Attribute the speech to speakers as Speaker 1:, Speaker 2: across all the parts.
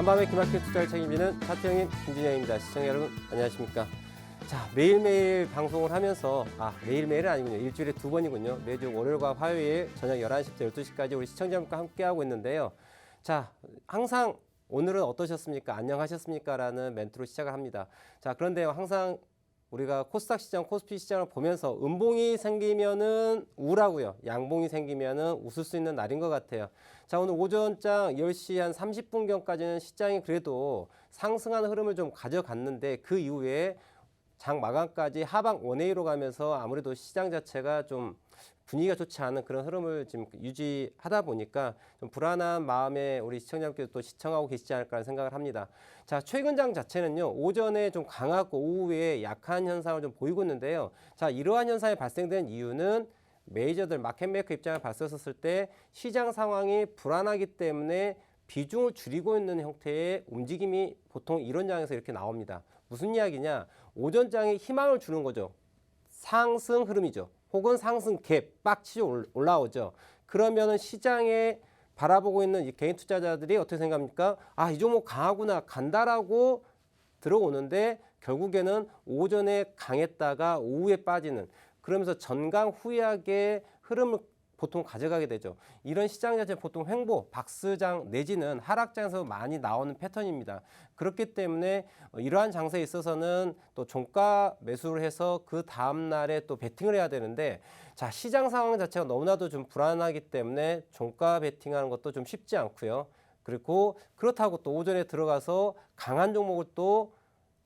Speaker 1: 한밤의 기막힌 투자를 책임지는 차트형인 김진영입니다. 시청자 여러분 안녕하십니까? 자, 매일매일 방송을 하면서 매일매일은 아니군요. 일주일에 2번이군요. 매주 월요일과 화요일 저녁 11시부터 12시까지 우리 시청자분과 함께하고 있는데요. 자, 항상 오늘은 어떠셨습니까? 안녕하셨습니까? 라는 멘트로 시작을 합니다. 자, 그런데요. 항상 우리가 코스닥 시장, 코스피 시장을 보면서 음봉이 생기면은 우울하고요. 양봉이 생기면은 웃을 수 있는 날인 것 같아요. 자, 오늘 오전장 10시 한 30분경까지는 시장이 그래도 상승하는 흐름을 좀 가져갔는데 그 이후에 장 마감까지 하방 원웨이로 가면서 아무래도 시장 자체가 좀 분위기가 좋지 않은 그런 흐름을 지금 유지하다 보니까 좀 불안한 마음에 우리 시청자분께서 또 시청하고 계시지 않을까 생각을 합니다. 자, 최근 장 자체는요, 오전에 좀 강하고 오후에 약한 현상을 좀 보이고 있는데요. 자, 이러한 현상이 발생된 이유는 메이저들 마켓메이커 입장을 봤었을 때 시장 상황이 불안하기 때문에 비중을 줄이고 있는 형태의 움직임이 보통 이런 장에서 이렇게 나옵니다. 무슨 이야기냐? 오전장에 희망을 주는 거죠. 상승 흐름이죠. 혹은 상승 갭, 빡치죠 올라오죠. 그러면은 시장에 바라보고 있는 이 개인 투자자들이 어떻게 생각합니까? 이 종목 강하구나, 간다라고 들어오는데 결국에는 오전에 강했다가 오후에 빠지는, 그러면서 전강 후약의 흐름을 보통 가져가게 되죠. 이런 시장 자체 보통 횡보, 박스장 내지는 하락장에서 많이 나오는 패턴입니다. 그렇기 때문에 이러한 장세에 있어서는 또 종가 매수를 해서 그 다음 날에 또 베팅을 해야 되는데, 자, 시장 상황 자체가 너무나도 좀 불안하기 때문에 종가 베팅하는 것도 좀 쉽지 않고요. 그리고 그렇다고 또 오전에 들어가서 강한 종목을 또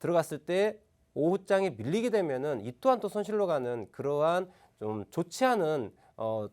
Speaker 1: 들어갔을 때 오후장에 밀리게 되면은 이 또한 또 손실로 가는 그러한 좀 좋지 않은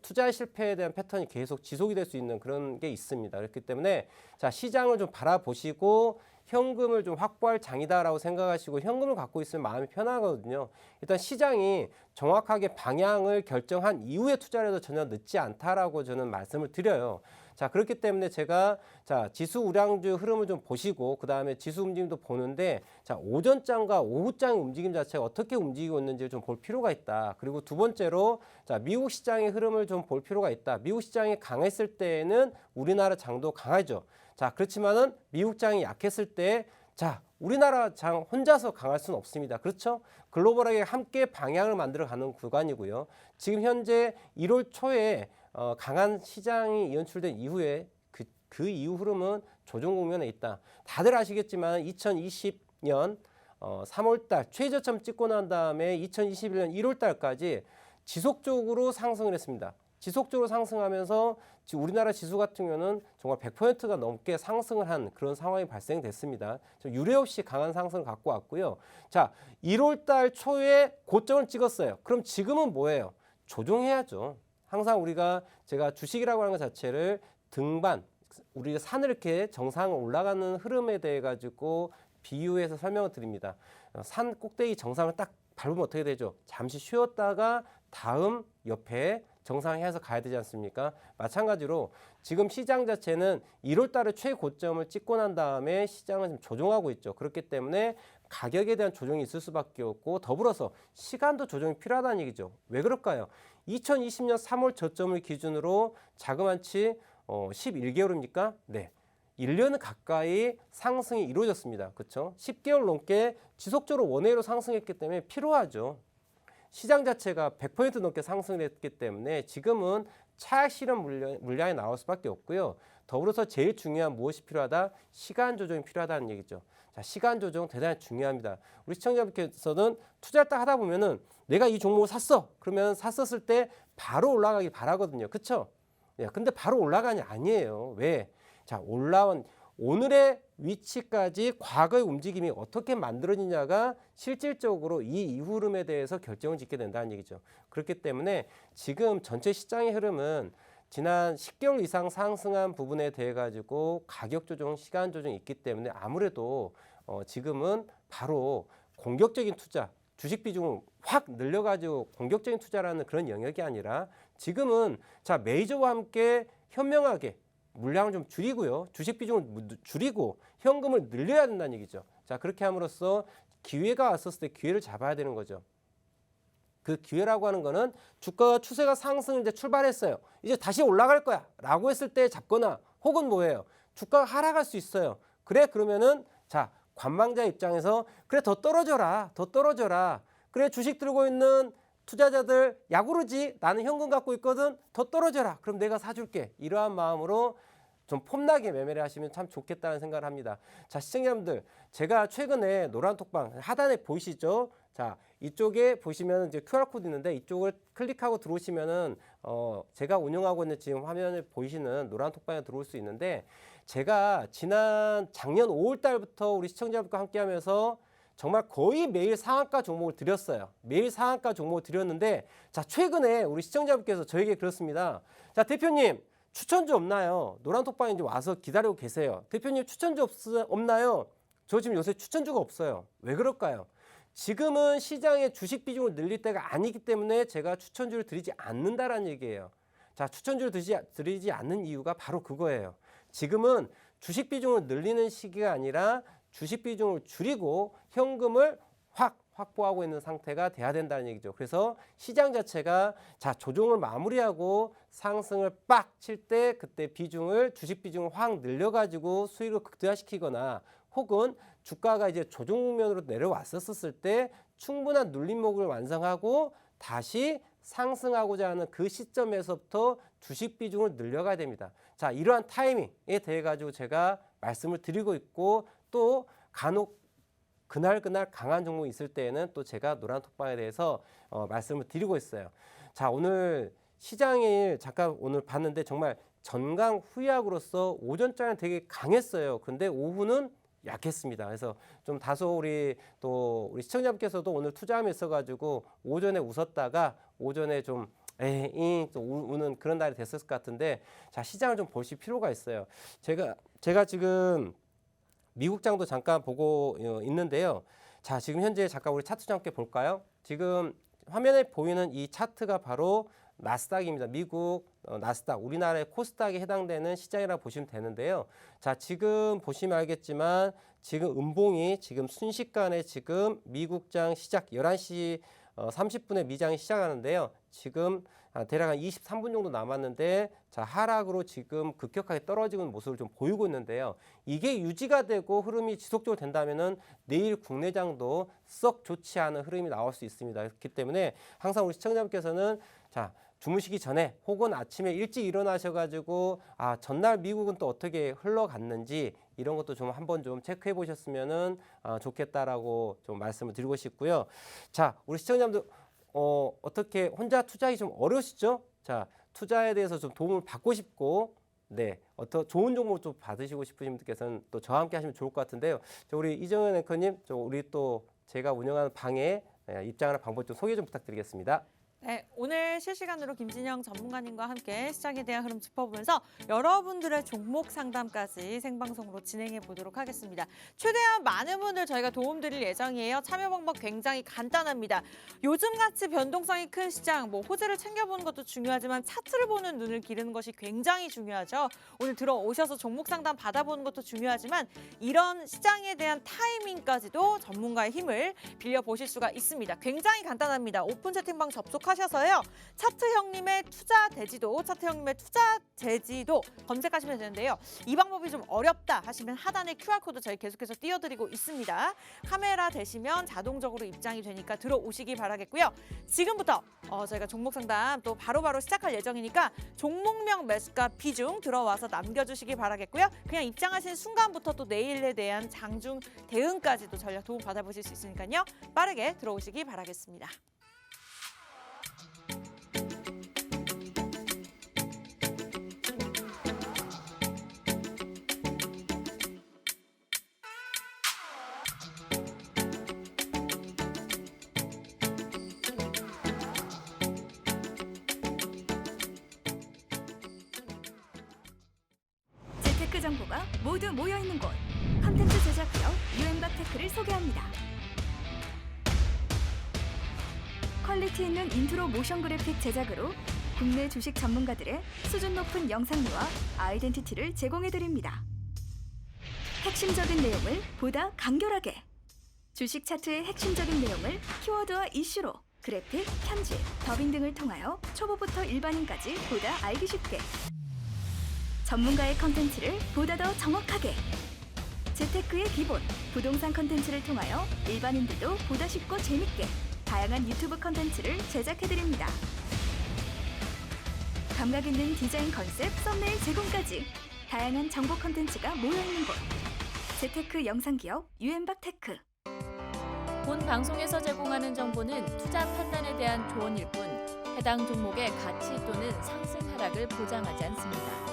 Speaker 1: 투자 실패에 대한 패턴이 계속 지속이 될 수 있는 그런 게 있습니다. 그렇기 때문에 자, 시장을 좀 바라보시고 현금을 좀 확보할 장이다라고 생각하시고 현금을 갖고 있으면 마음이 편하거든요. 일단 시장이 정확하게 방향을 결정한 이후에 투자를 해도 전혀 늦지 않다라고 저는 말씀을 드려요. 자, 그렇기 때문에 제가 자, 지수 우량주 흐름을 좀 보시고 그 다음에 지수 움직임도 보는데, 자, 오전장과 오후장 움직임 자체가 어떻게 움직이고 있는지 좀 볼 필요가 있다. 그리고 두 번째로 자, 미국 시장의 흐름을 좀 볼 필요가 있다. 미국 시장이 강했을 때에는 우리나라 장도 강하죠. 자, 그렇지만은 미국 장이 약했을 때 자, 우리나라 장 혼자서 강할 수는 없습니다. 그렇죠? 글로벌하게 함께 방향을 만들어가는 구간이고요. 지금 현재 1월 초에 강한 시장이 연출된 이후에 그 이후 흐름은 조정 국면에 있다. 다들 아시겠지만 2020년 3월달 최저점 찍고 난 다음에 2021년 1월달까지 지속적으로 상승을 했습니다. 지속적으로 상승하면서 지금 우리나라 지수 같은 경우는 정말 100%가 넘게 상승을 한 그런 상황이 발생됐습니다. 유례 없이 강한 상승을 갖고 왔고요. 자, 1월달 초에 고점을 찍었어요. 그럼 지금은 뭐예요? 조정해야죠. 항상 제가 주식이라고 하는 것 자체를 등반, 우리가 산을 이렇게 정상을 올라가는 흐름에 대해 가지고 비유해서 설명을 드립니다. 산 꼭대기 정상을 딱 밟으면 어떻게 되죠? 잠시 쉬었다가 다음 옆에 정상 향해서 가야 되지 않습니까? 마찬가지로 지금 시장 자체는 1월 달에 최고점을 찍고 난 다음에 시장은 지금 조정하고 있죠. 그렇기 때문에 가격에 대한 조정이 있을 수밖에 없고, 더불어서 시간도 조정이 필요하다는 얘기죠. 왜 그럴까요? 2020년 3월 저점을 기준으로 자그마치 11개월입니까? 네. 1년 가까이 상승이 이루어졌습니다. 그렇죠? 10개월 넘게 지속적으로 원웨이로 상승했기 때문에 필요하죠. 시장 자체가 100% 넘게 상승을 했기 때문에 지금은 차익 실현 물량이 나올 수밖에 없고요. 더불어서 제일 중요한 무엇이 필요하다? 시간 조정이 필요하다는 얘기죠. 자, 시간 조정 대단히 중요합니다. 우리 시청자분께서는 투자를 딱 하다 보면은 내가 이 종목을 샀어. 그러면 샀었을 때 바로 올라가길 바라거든요. 그렇죠? 예, 근데 바로 올라가니 아니에요. 왜? 자, 올라온 오늘의 위치까지 과거의 움직임이 어떻게 만들어지냐가 실질적으로 이 이후 흐름에 대해서 결정을 짓게 된다는 얘기죠. 그렇기 때문에 지금 전체 시장의 흐름은 지난 10개월 이상 상승한 부분에 대해 가지고 가격 조정, 시간 조정이 있기 때문에 아무래도 지금은 바로 공격적인 투자, 주식 비중을 확 늘려가지고 공격적인 투자라는 그런 영역이 아니라 지금은 자, 메이저와 함께 현명하게 물량을 좀 줄이고요. 주식 비중을 줄이고 현금을 늘려야 된다는 얘기죠. 자, 그렇게 함으로써 기회가 왔었을 때 기회를 잡아야 되는 거죠. 그 기회라고 하는 거는 주가가 추세가 상승을 이제 출발했어요. 이제 다시 올라갈 거야 라고 했을 때 잡거나, 혹은 뭐예요? 주가가 하락할 수 있어요. 그래 그러면은 자 관망자 입장에서 그래 더 떨어져라. 더 떨어져라. 그래 주식 들고 있는 투자자들 야구르지 나는 현금 갖고 있거든. 더 떨어져라. 그럼 내가 사줄게. 이러한 마음으로 좀 폼나게 매매를 하시면 참 좋겠다는 생각을 합니다. 자, 시청자분들, 제가 최근에 노란톡방 하단에 보이시죠? 자, 이쪽에 보시면 이제 QR코드 있는데 이쪽을 클릭하고 들어오시면은 제가 운영하고 있는 지금 화면에 보이시는 노란톡방에 들어올 수 있는데 제가 작년 5월 달부터 우리 시청자분들과 함께 하면서 정말 거의 매일 상한가 종목을 드렸어요. 매일 상한가 종목을 드렸는데 자, 최근에 우리 시청자분께서 저에게 그렇습니다. 자, 대표님 추천주 없나요? 노란톡방에 이제 와서 기다리고 계세요. 대표님 추천주 없나요? 저 지금 요새 추천주가 없어요. 왜 그럴까요? 지금은 시장의 주식 비중을 늘릴 때가 아니기 때문에 제가 추천주를 드리지 않는다라는 얘기예요. 자, 추천주를 드리지 않는 이유가 바로 그거예요. 지금은 주식 비중을 늘리는 시기가 아니라 주식 비중을 줄이고 현금을 확보하고 있는 상태가 돼야 된다는 얘기죠. 그래서 시장 자체가 자 조정을 마무리하고 상승을 빡 칠 때 그때 주식 비중을 확 늘려가지고 수익을 극대화시키거나 혹은 주가가 이제 조정 국면으로 내려왔었을 때 충분한 눌림목을 완성하고 다시 상승하고자 하는 그 시점에서부터 주식 비중을 늘려가야 됩니다. 자, 이러한 타이밍에 대해 가지고 제가 말씀을 드리고 있고 또 간혹 그날 강한 종목이 있을 때에는 또 제가 노란톡방에 대해서 말씀을 드리고 있어요. 자, 오늘 시장을 잠깐 오늘 봤는데 정말 전강 후약으로서 오전장은 되게 강했어요. 근데 오후는 약했습니다. 그래서 좀 다소 우리 시청자분께서도 오늘 투자함이 있어가지고 오전에 웃었다가 오전에 좀 우는 그런 날이 됐을 것 같은데 자, 시장을 좀 보실 필요가 있어요. 제가 지금 미국장도 잠깐 보고 있는데요. 자, 지금 현재 잠깐 우리 차트 좀 함께 볼까요? 지금 화면에 보이는 이 차트가 바로 나스닥입니다. 미국 나스닥, 우리나라의 코스닥에 해당되는 시장이라고 보시면 되는데요. 자, 지금 보시면 알겠지만 지금 음봉이 지금 순식간에 지금 미국장 시작 11시 30분에 미장이 시작하는데요. 지금 대략 한 23분 정도 남았는데 자, 하락으로 지금 급격하게 떨어지는 모습을 좀 보이고 있는데요. 이게 유지가 되고 흐름이 지속적으로 된다면은 내일 국내장도 썩 좋지 않은 흐름이 나올 수 있습니다. 그렇기 때문에 항상 우리 시청자분께서는 자, 주무시기 전에 혹은 아침에 일찍 일어나셔가지고 전날 미국은 또 어떻게 흘러갔는지 이런 것도 좀 한번 좀 체크해 보셨으면은 좋겠다라고 좀 말씀을 드리고 싶고요. 자, 우리 시청자분들 어떻게 혼자 투자하기 좀 어려우시죠? 자, 투자에 대해서 좀 도움을 받고 싶고 네, 좋은 정보 좀 받으시고 싶으신 분께서는 또 저와 함께 하시면 좋을 것 같은데요. 우리 이정현 앵커님, 우리 또 제가 운영하는 방에 입장하는 방법 좀 소개 좀 부탁드리겠습니다.
Speaker 2: 네, 오늘 실시간으로 김진영 전문가님과 함께 시장에 대한 흐름 짚어보면서 여러분들의 종목 상담까지 생방송으로 진행해 보도록 하겠습니다. 최대한 많은 분들 저희가 도움드릴 예정이에요. 참여 방법 굉장히 간단합니다. 요즘같이 변동성이 큰 시장, 호재를 챙겨보는 것도 중요하지만 차트를 보는 눈을 기르는 것이 굉장히 중요하죠. 오늘 들어오셔서 종목 상담 받아보는 것도 중요하지만 이런 시장에 대한 타이밍까지도 전문가의 힘을 빌려보실 수가 있습니다. 굉장히 간단합니다. 오픈 채팅방 접속하셔서요. 차트 형님의 투자 대지도, 검색하시면 되는데요. 이 방법이 좀 어렵다 하시면 하단에 QR코드 저희 계속해서 띄워드리고 있습니다. 카메라 되시면 자동적으로 입장이 되니까 들어오시기 바라겠고요. 지금부터 저희가 종목 상담 또 바로바로 시작할 예정이니까 종목명 매수가 비중 들어와서 남겨주시기 바라겠고요. 그냥 입장하신 순간부터 또 내일에 대한 장중 대응까지도 전략 도움 받아보실 수 있으니까요. 빠르게 들어오시기 바라겠습니다.
Speaker 3: 재테크 정보가 모두 모여있는 곳. 콘텐츠 제작부여 유엠박테크를 소개합니다. 퀄리티 있는 인트로 모션 그래픽 제작으로 국내 주식 전문가들의 수준 높은 영상미와 아이덴티티를 제공해드립니다. 핵심적인 내용을 보다 간결하게. 주식 차트의 핵심적인 내용을 키워드와 이슈로 그래픽, 편집, 더빙 등을 통하여 초보부터 일반인까지 보다 알기 쉽게. 전문가의 컨텐츠를 보다 더 정확하게. 재테크의 기본, 부동산 컨텐츠를 통하여 일반인들도 보다 쉽고 재밌게 다양한 유튜브 컨텐츠를 제작해드립니다. 감각 있는 디자인 컨셉, 썸네일 제공까지 다양한 정보 컨텐츠가 모여있는 곳. 재테크 영상기업 유엔박테크.
Speaker 4: 본 방송에서 제공하는 정보는 투자 판단에 대한 조언일 뿐 해당 종목의 가치 또는 상승 하락을 보장하지 않습니다.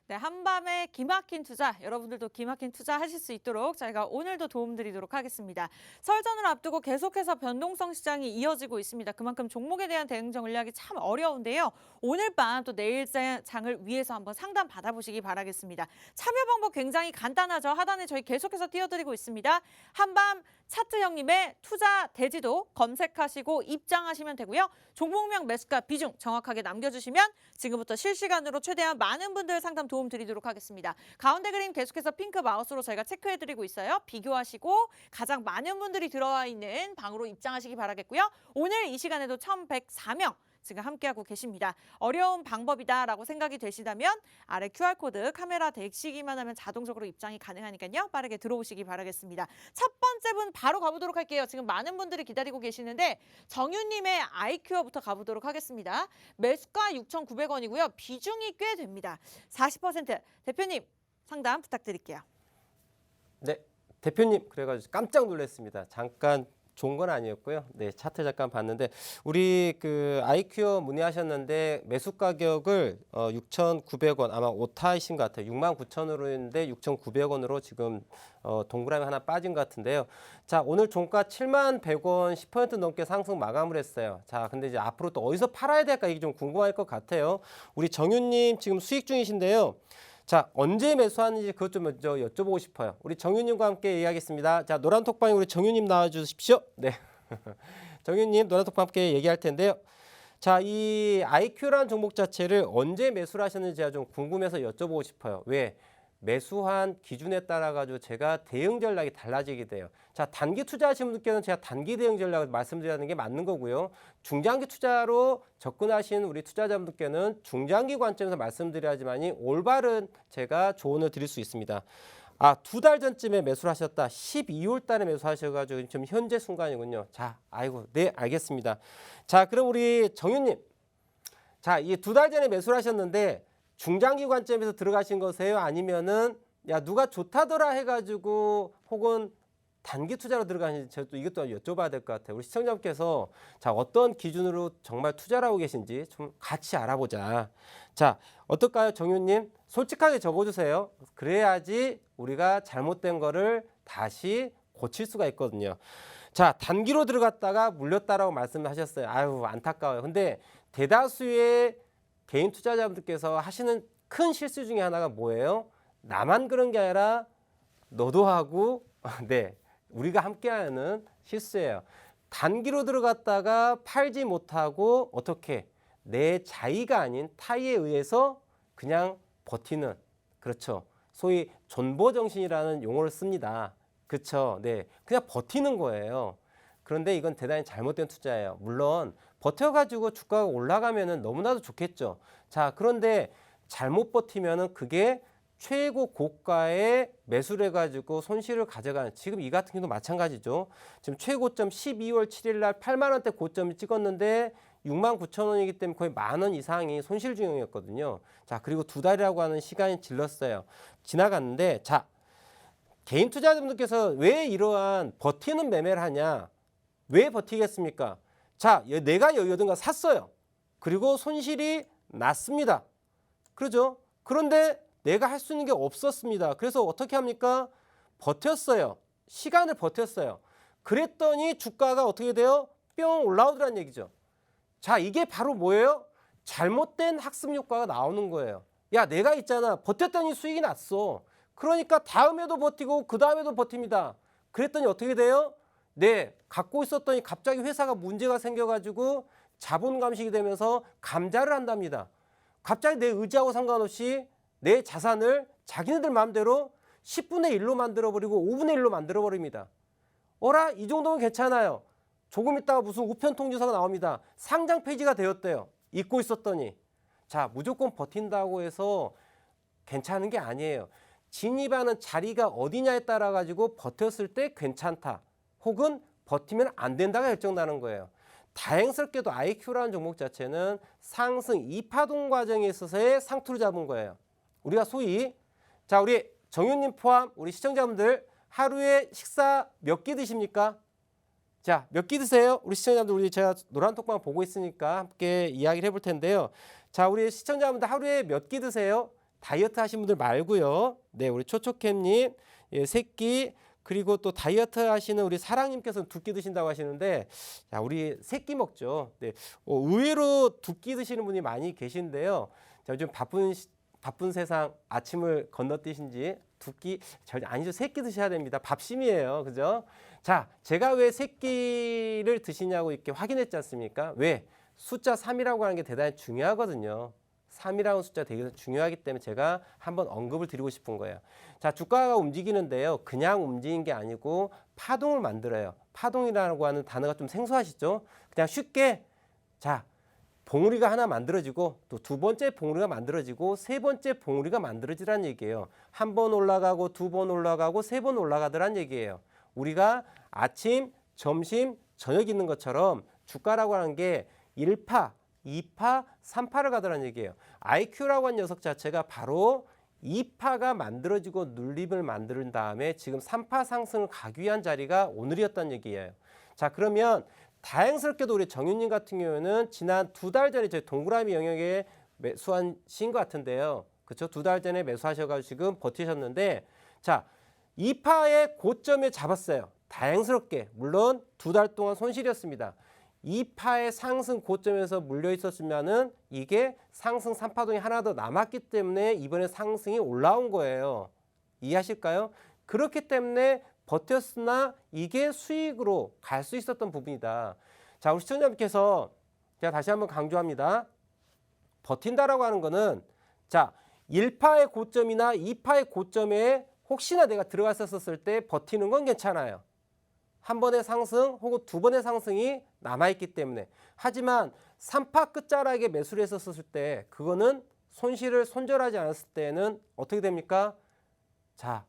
Speaker 2: 네, 한밤의 기막힌 투자, 여러분들도 기막힌 투자 하실 수 있도록 저희가 오늘도 도움드리도록 하겠습니다. 설전을 앞두고 계속해서 변동성 시장이 이어지고 있습니다. 그만큼 종목에 대한 대응 전략이 참 어려운데요. 오늘 밤 또 내일 장을 위해서 한번 상담 받아보시기 바라겠습니다. 참여 방법 굉장히 간단하죠. 하단에 저희 계속해서 띄워드리고 있습니다. 한밤 차트 형님의 투자 대지도 검색하시고 입장하시면 되고요. 종목명 매수가 비중 정확하게 남겨주시면 지금부터 실시간으로 최대한 많은 분들 상담 도움 드리도록 하겠습니다. 가운데 그림 계속해서 핑크 마우스로 저희가 체크해드리고 있어요. 비교하시고 가장 많은 분들이 들어와 있는 방으로 입장하시기 바라겠고요. 오늘 이 시간에도 1104명 지금 함께하고 계십니다. 어려운 방법이다라고 생각이 되시다면 아래 QR코드 카메라 대시기만 하면 자동적으로 입장이 가능하니까요. 빠르게 들어오시기 바라겠습니다. 첫 번째 분 바로 가보도록 할게요. 지금 많은 분들이 기다리고 계시는데 정윤님의 아이큐어부터 가보도록 하겠습니다. 매수가 6,900원이고요. 비중이 꽤 됩니다. 40%. 대표님 상담 부탁드릴게요.
Speaker 1: 네, 대표님 그래가지고 깜짝 놀랐습니다. 잠깐 좋은 건 아니었고요. 네, 차트 잠깐 봤는데 우리 그 아이큐어 문의하셨는데 매수 가격을 6,900원 아마 오타이신 것 같아요. 69,000원으로 했는데 6,900원으로 지금 동그라미 하나 빠진 것 같은데요. 자, 오늘 종가 71,100원 10% 넘게 상승 마감을 했어요. 자, 근데 이제 앞으로 또 어디서 팔아야 될까 이게 좀 궁금할 것 같아요. 우리 정윤님 지금 수익 중이신데요. 자, 언제 매수하는지 그것 좀 먼저 여쭤보고 싶어요. 우리 정윤님과 함께 얘기하겠습니다. 자, 노란 톡방에 우리 정윤님 나와주십시오. 네, 정윤님 노란 톡방 함께 얘기할 텐데요. 자, 이 IQ라는 종목 자체를 언제 매수를 하셨는지 제가 좀 궁금해서 여쭤보고 싶어요. 왜? 매수한 기준에 따라 가지고 제가 대응 전략이 달라지게 돼요. 자, 단기 투자하시는 분들께는 제가 단기 대응 전략을 말씀드리는 게 맞는 거고요. 중장기 투자로 접근하시는 우리 투자자분들께는 중장기 관점에서 말씀드려야지만이 올바른 제가 조언을 드릴 수 있습니다. 아, 2달 전쯤에 매수를 하셨다. 12월 달에 매수하셔가지고 지금 현재 순간이군요. 자, 아이고, 네, 알겠습니다. 자, 그럼 우리 정윤님. 자, 이 2달 전에 매수를 하셨는데 중장기 관점에서 들어가신 거세요? 아니면은 야 누가 좋다더라 해가지고 혹은 단기 투자로 들어가시는지 제가 또 이것도 여쭤봐야 될 것 같아요. 우리 시청자분께서 자 어떤 기준으로 정말 투자를 하고 계신지 좀 같이 알아보자. 자 어떨까요, 정윤님? 솔직하게 적어주세요. 그래야지 우리가 잘못된 거를 다시 고칠 수가 있거든요. 자 단기로 들어갔다가 물렸다라고 말씀하셨어요. 아유 안타까워요. 근데 대다수의 개인 투자자분들께서 하시는 큰 실수 중에 하나가 뭐예요? 나만 그런 게 아니라 너도 하고 네 우리가 함께하는 실수예요. 단기로 들어갔다가 팔지 못하고 어떻게 내 자의가 아닌 타의에 의해서 그냥 버티는 그렇죠. 소위 존버정신이라는 용어를 씁니다. 그렇죠. 네, 그냥 버티는 거예요. 그런데 이건 대단히 잘못된 투자예요. 물론 버텨가지고 주가가 올라가면은 너무나도 좋겠죠. 자, 그런데 잘못 버티면은 그게 최고 고가에 매수를 해가지고 손실을 가져가는 지금 이 같은 경우도 마찬가지죠. 지금 최고점 12월 7일 날 8만 원대 고점을 찍었는데 69,000원이기 때문에 거의 10,000원 이상이 손실 중이었거든요. 자, 그리고 2달이라고 하는 시간이 질렀어요. 지나갔는데 자, 개인 투자자분들께서 왜 이러한 버티는 매매를 하냐? 왜 버티겠습니까? 자, 내가 여든가 샀어요. 그리고 손실이 났습니다. 그러죠? 그런데 내가 할 수 있는 게 없었습니다. 그래서 어떻게 합니까? 버텼어요. 시간을 버텼어요. 그랬더니 주가가 어떻게 돼요? 뿅 올라오더란 얘기죠. 자, 이게 바로 뭐예요? 잘못된 학습 효과가 나오는 거예요. 야, 내가 있잖아. 버텼더니 수익이 났어. 그러니까 다음에도 버티고 그 다음에도 버팁니다. 그랬더니 어떻게 돼요? 네, 갖고 있었더니 갑자기 회사가 문제가 생겨가지고 자본 감식이 되면서 감자를 한답니다. 갑자기 내 의지하고 상관없이 내 자산을 자기네들 마음대로 10분의 1로 만들어버리고 5분의 1로 만들어버립니다. 어라, 이 정도면 괜찮아요. 조금 있다가 무슨 우편 통지서가 나옵니다. 상장 폐지가 되었대요. 잊고 있었더니. 자, 무조건 버틴다고 해서 괜찮은 게 아니에요. 진입하는 자리가 어디냐에 따라 가지고 버텼을 때 괜찮다. 혹은 버티면 안 된다가 결정나는 거예요. 다행스럽게도 IQ라는 종목 자체는 상승 2파동 과정에 있어서의 상투를 잡은 거예요. 우리가 소위 자, 우리 정윤님 포함 우리 시청자분들 하루에 식사 몇 끼 드십니까? 자, 몇 끼 드세요? 우리 시청자분들, 우리 제가 노란톡방 보고 있으니까 함께 이야기를 해볼 텐데요. 자, 우리 시청자분들 하루에 몇 끼 드세요? 다이어트 하신 분들 말고요. 네, 우리 초초캠님, 예, 3끼, 그리고 또 다이어트 하시는 우리 사랑님께서는 2끼 드신다고 하시는데, 자, 우리 3끼 먹죠. 네, 의외로 2끼 드시는 분이 많이 계신데요. 자, 요즘 바쁜 세상 아침을 건너뛰신지 2끼 절대 아니죠. 3끼 드셔야 됩니다. 밥심이에요. 그죠? 자, 제가 왜 3끼를 드시냐고 이렇게 확인했지 않습니까? 왜? 숫자 3이라고 하는 게 대단히 중요하거든요. 3이라는 숫자 되게 중요하기 때문에 제가 한번 언급을 드리고 싶은 거예요. 자, 주가가 움직이는데요. 그냥 움직이는 게 아니고 파동을 만들어요. 파동이라고 하는 단어가 좀 생소하시죠? 그냥 쉽게 자, 봉우리가 하나 만들어지고 또 두 번째 봉우리가 만들어지고 세 번째 봉우리가 만들어지라는 얘기예요. 한 번 올라가고 두 번 올라가고 세 번 올라가더란 얘기예요. 우리가 아침, 점심, 저녁 있는 것처럼 주가라고 하는 게 1파, 2파, 3파를 가더란 얘기예요. IQ라고 하는 녀석 자체가 바로 2파가 만들어지고 눌림을 만든 다음에 지금 3파 상승을 가기 위한 자리가 오늘이었다는 얘기예요. 자, 그러면 다행스럽게도 우리 정윤님 같은 경우는 지난 2달 전에 저희 동그라미 영역에 매수하신 것 같은데요. 그렇죠? 2달 전에 매수하셔가지고 지금 버티셨는데, 자, 2파의 고점에 잡았어요. 다행스럽게. 물론 2달 동안 손실이었습니다. 2파의 상승 고점에서 물려 있었으면은 이게 상승 3파동이 하나 더 남았기 때문에 이번에 상승이 올라온 거예요. 이해하실까요? 그렇기 때문에 버텼으나 이게 수익으로 갈 수 있었던 부분이다. 자, 우리 시청자분께서 제가 다시 한번 강조합니다. 버틴다라고 하는 거는 자, 1파의 고점이나 2파의 고점에 혹시나 내가 들어갔었을 때 버티는 건 괜찮아요. 한 번의 상승 혹은 두 번의 상승이 남아있기 때문에. 하지만 3파 끝자락에 매수를 했었을 때 그거는 손실을 손절하지 않았을 때는 어떻게 됩니까? 자,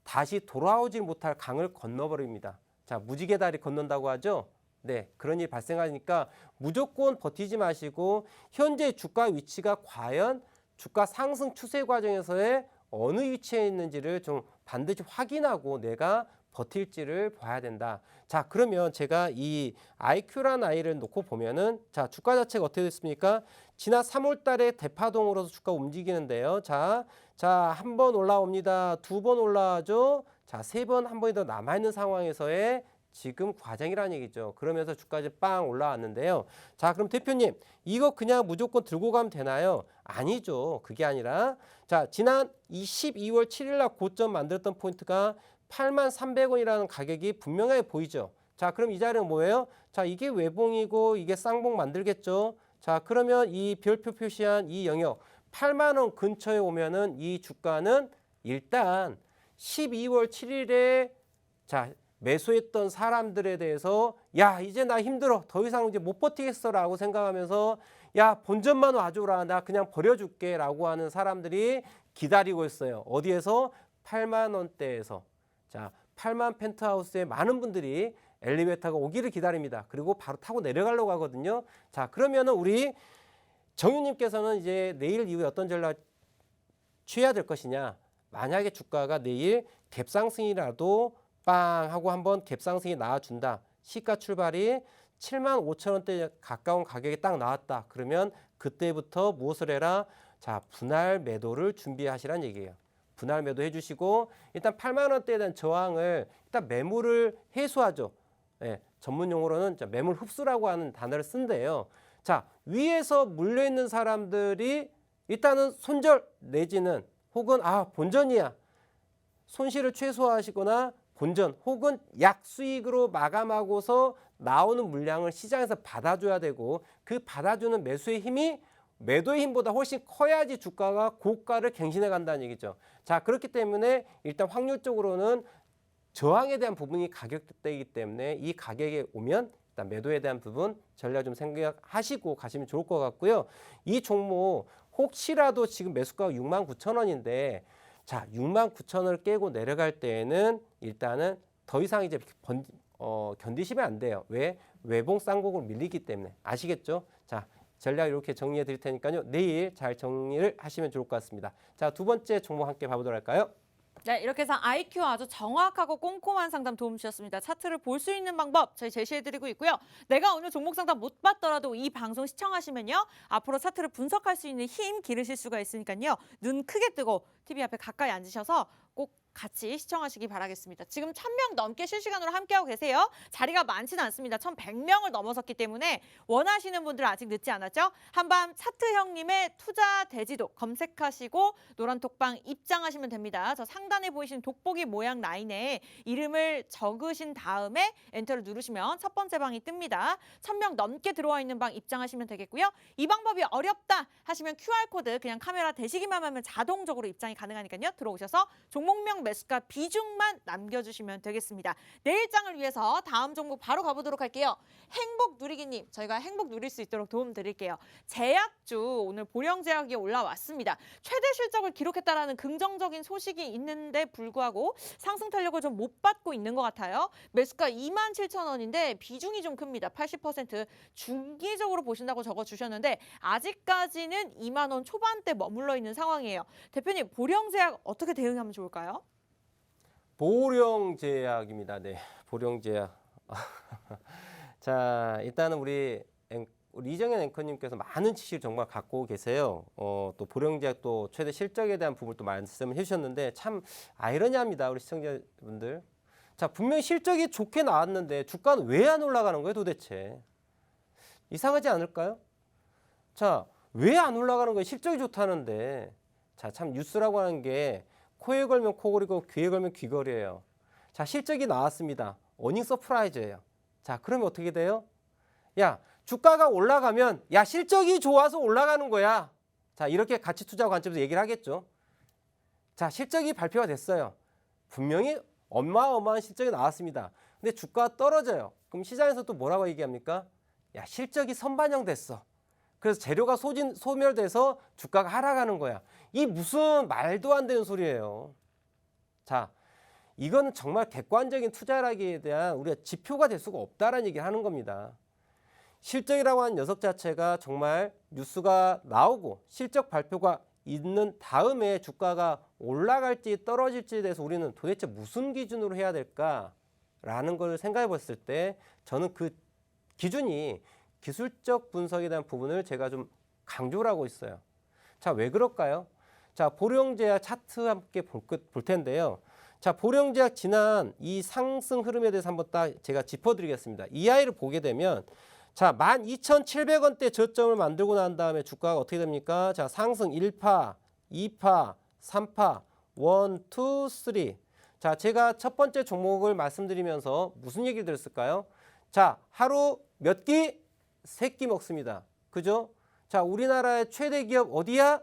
Speaker 1: 다시 돌아오지 못할 강을 건너버립니다. 자, 무지개 다리 건넌다고 하죠. 네, 그런 일이 발생하니까 무조건 버티지 마시고 현재 주가 위치가 과연 주가 상승 추세 과정에서의 어느 위치에 있는지를 좀 반드시 확인하고 내가 버틸지를 봐야 된다. 자, 그러면 제가 이 IQ라는 아이를 놓고 보면은 자, 주가 자체가 어떻게 됐습니까? 지난 3월 달에 대파동으로서 주가 움직이는데요. 자, 한 번 올라옵니다. 두 번 올라가죠. 자, 세 번 한 번이 더 남아있는 상황에서의 지금 과정이라는 얘기죠. 그러면서 주가지 빵 올라왔는데요. 자, 그럼 대표님, 이거 그냥 무조건 들고 가면 되나요? 아니죠. 그게 아니라 자, 지난 12월 7일 날 고점 만들었던 포인트가 83,300원이라는 가격이 분명하게 보이죠. 자, 그럼 이 자리는 뭐예요? 자, 이게 외봉이고 이게 쌍봉 만들겠죠. 자, 그러면 이 별표 표시한 이 영역 8만 원 근처에 오면은 이 주가는 일단 12월 7일에 자, 매수했던 사람들에 대해서 야, 이제 나 힘들어. 더 이상 이제 못 버티겠어라고 생각하면서 야, 본전만 와줘라. 나 그냥 버려줄게 라고 하는 사람들이 기다리고 있어요. 어디에서? 8만 원대에서. 자, 8만 펜트하우스에 많은 분들이 엘리베이터가 오기를 기다립니다. 그리고 바로 타고 내려가려고 하거든요. 자, 그러면은 우리 정윤님께서는 이제 내일 이후에 어떤 전략 취해야 될 것이냐. 만약에 주가가 내일 갭상승이라도 빵 하고 한번 갭상승이 나와준다. 시가 출발이 75,000원대 가까운 가격에 딱 나왔다. 그러면 그때부터 무엇을 해라? 자, 분할 매도를 준비하시라는 얘기예요. 분할 매도 해주시고 일단 8만 원대에 대한 저항을 일단 매물을 해소하죠. 예, 전문 용어로는 매물 흡수라고 하는 단어를 쓴대요. 자, 위에서 물려있는 사람들이 일단은 손절 내지는 혹은 본전이야. 손실을 최소화하시거나 본전 혹은 약수익으로 마감하고서 나오는 물량을 시장에서 받아줘야 되고 그 받아주는 매수의 힘이 매도의 힘보다 훨씬 커야지 주가가 고가를 갱신해 간다는 얘기죠. 자, 그렇기 때문에 일단 확률적으로는 저항에 대한 부분이 가격대이기 때문에 이 가격에 오면 일단 매도에 대한 부분 전략 좀 생각하시고 가시면 좋을 것 같고요. 이 종목 혹시라도 지금 매수가가 69,000원인데 자, 69,000원을 깨고 내려갈 때에는 일단은 더 이상 이제 견디시면 안 돼요. 왜? 외봉 쌍곡으로 밀리기 때문에. 아시겠죠? 자, 전략 이렇게 정리해 드릴 테니까요. 내일 잘 정리를 하시면 좋을 것 같습니다. 자, 두 번째 종목 함께 봐보도록 할까요?
Speaker 2: 네, 이렇게 해서 IQ 아주 정확하고 꼼꼼한 상담 도움 주셨습니다. 차트를 볼 수 있는 방법 저희 제시해드리고 있고요. 내가 오늘 종목 상담 못 받더라도 이 방송 시청하시면요. 앞으로 차트를 분석할 수 있는 힘 기르실 수가 있으니까요. 눈 크게 뜨고 TV 앞에 가까이 앉으셔서 꼭 같이 시청하시기 바라겠습니다. 지금 1000명 넘게 실시간으로 함께하고 계세요. 자리가 많지는 않습니다. 1100명을 넘어섰기 때문에 원하시는 분들 아직 늦지 않았죠? 한밤 차트 형님의 투자 대지도 검색하시고 노란 톡방 입장하시면 됩니다. 저 상단에 보이시는 돋보기 모양 라인에 이름을 적으신 다음에 엔터를 누르시면 첫 번째 방이 뜹니다. 1000명 넘게 들어와 있는 방 입장하시면 되겠고요. 이 방법이 어렵다 하시면 QR코드 그냥 카메라 대시기만 하면 자동적으로 입장이 가능하니까요. 들어오셔서 종목명 매수가 비중만 남겨주시면 되겠습니다. 내일장을 위해서 다음 종목 바로 가보도록 할게요. 행복 누리기님, 저희가 행복 누릴 수 있도록 도움 드릴게요. 제약주 오늘 보령제약이 올라왔습니다. 최대 실적을 기록했다라는 긍정적인 소식이 있는데 불구하고 상승 탄력을 좀 못 받고 있는 것 같아요. 매수가 27,000원인데 비중이 좀 큽니다. 80% 중기적으로 보신다고 적어주셨는데 아직까지는 2만 원 초반대 머물러 있는 상황이에요. 대표님, 보령제약 어떻게 대응하면 좋을까요?
Speaker 1: 보령제약입니다. 네, 보령제약. 자, 일단은 우리 이정현 앵커님께서 많은 지식을 정말 갖고 계세요. 또 보령제약 또 최대 실적에 대한 부분을 또 말씀을 해주셨는데 참 아이러니합니다, 우리 시청자분들. 자, 분명히 실적이 좋게 나왔는데 주가는 왜 안 올라가는 거예요, 도대체? 이상하지 않을까요? 자, 왜 안 올라가는 거예요? 실적이 좋다는데. 자, 참 뉴스라고 하는 게 코에 걸면 코걸이고 귀에 걸면 귀걸이에요. 자, 실적이 나왔습니다. 어닝 서프라이즈예요. 자, 그러면 어떻게 돼요? 야, 주가가 올라가면 야, 실적이 좋아서 올라가는 거야. 자, 이렇게 가치 투자 관점에서 얘기를 하겠죠. 자, 실적이 발표가 됐어요. 분명히 어마어마한 실적이 나왔습니다. 근데 주가가 떨어져요. 그럼 시장에서 또 뭐라고 얘기합니까? 야, 실적이 선반영됐어. 그래서 재료가 소멸돼서 주가가 하락하는 거야. 이 무슨 말도 안 되는 소리예요. 자, 이거는 정말 객관적인 투자라기에 대한 우리가 지표가 될 수가 없다라는 얘기를 하는 겁니다. 실적이라고 하는 녀석 자체가 정말 뉴스가 나오고 실적 발표가 있는 다음에 주가가 올라갈지 떨어질지에 대해서 우리는 도대체 무슨 기준으로 해야 될까라는 걸 생각해 봤을 때 저는 그 기준이 기술적 분석에 대한 부분을 제가 좀 강조를 하고 있어요. 자, 왜 그럴까요? 자, 보령제약 차트 함께 볼 텐데요. 자, 보령제약 지난 이 상승 흐름에 대해서 한번 딱 제가 짚어드리겠습니다. 이 아이를 보게 되면 자, 12,700원대 저점을 만들고 난 다음에 주가가 어떻게 됩니까? 자, 상승 1파, 2파, 3파, 1, 2, 3. 자, 제가 첫 번째 종목을 말씀드리면서 무슨 얘기를 드렸을까요? 자, 하루 몇 끼? 3끼 먹습니다. 그죠? 자, 우리나라의 최대 기업 어디야?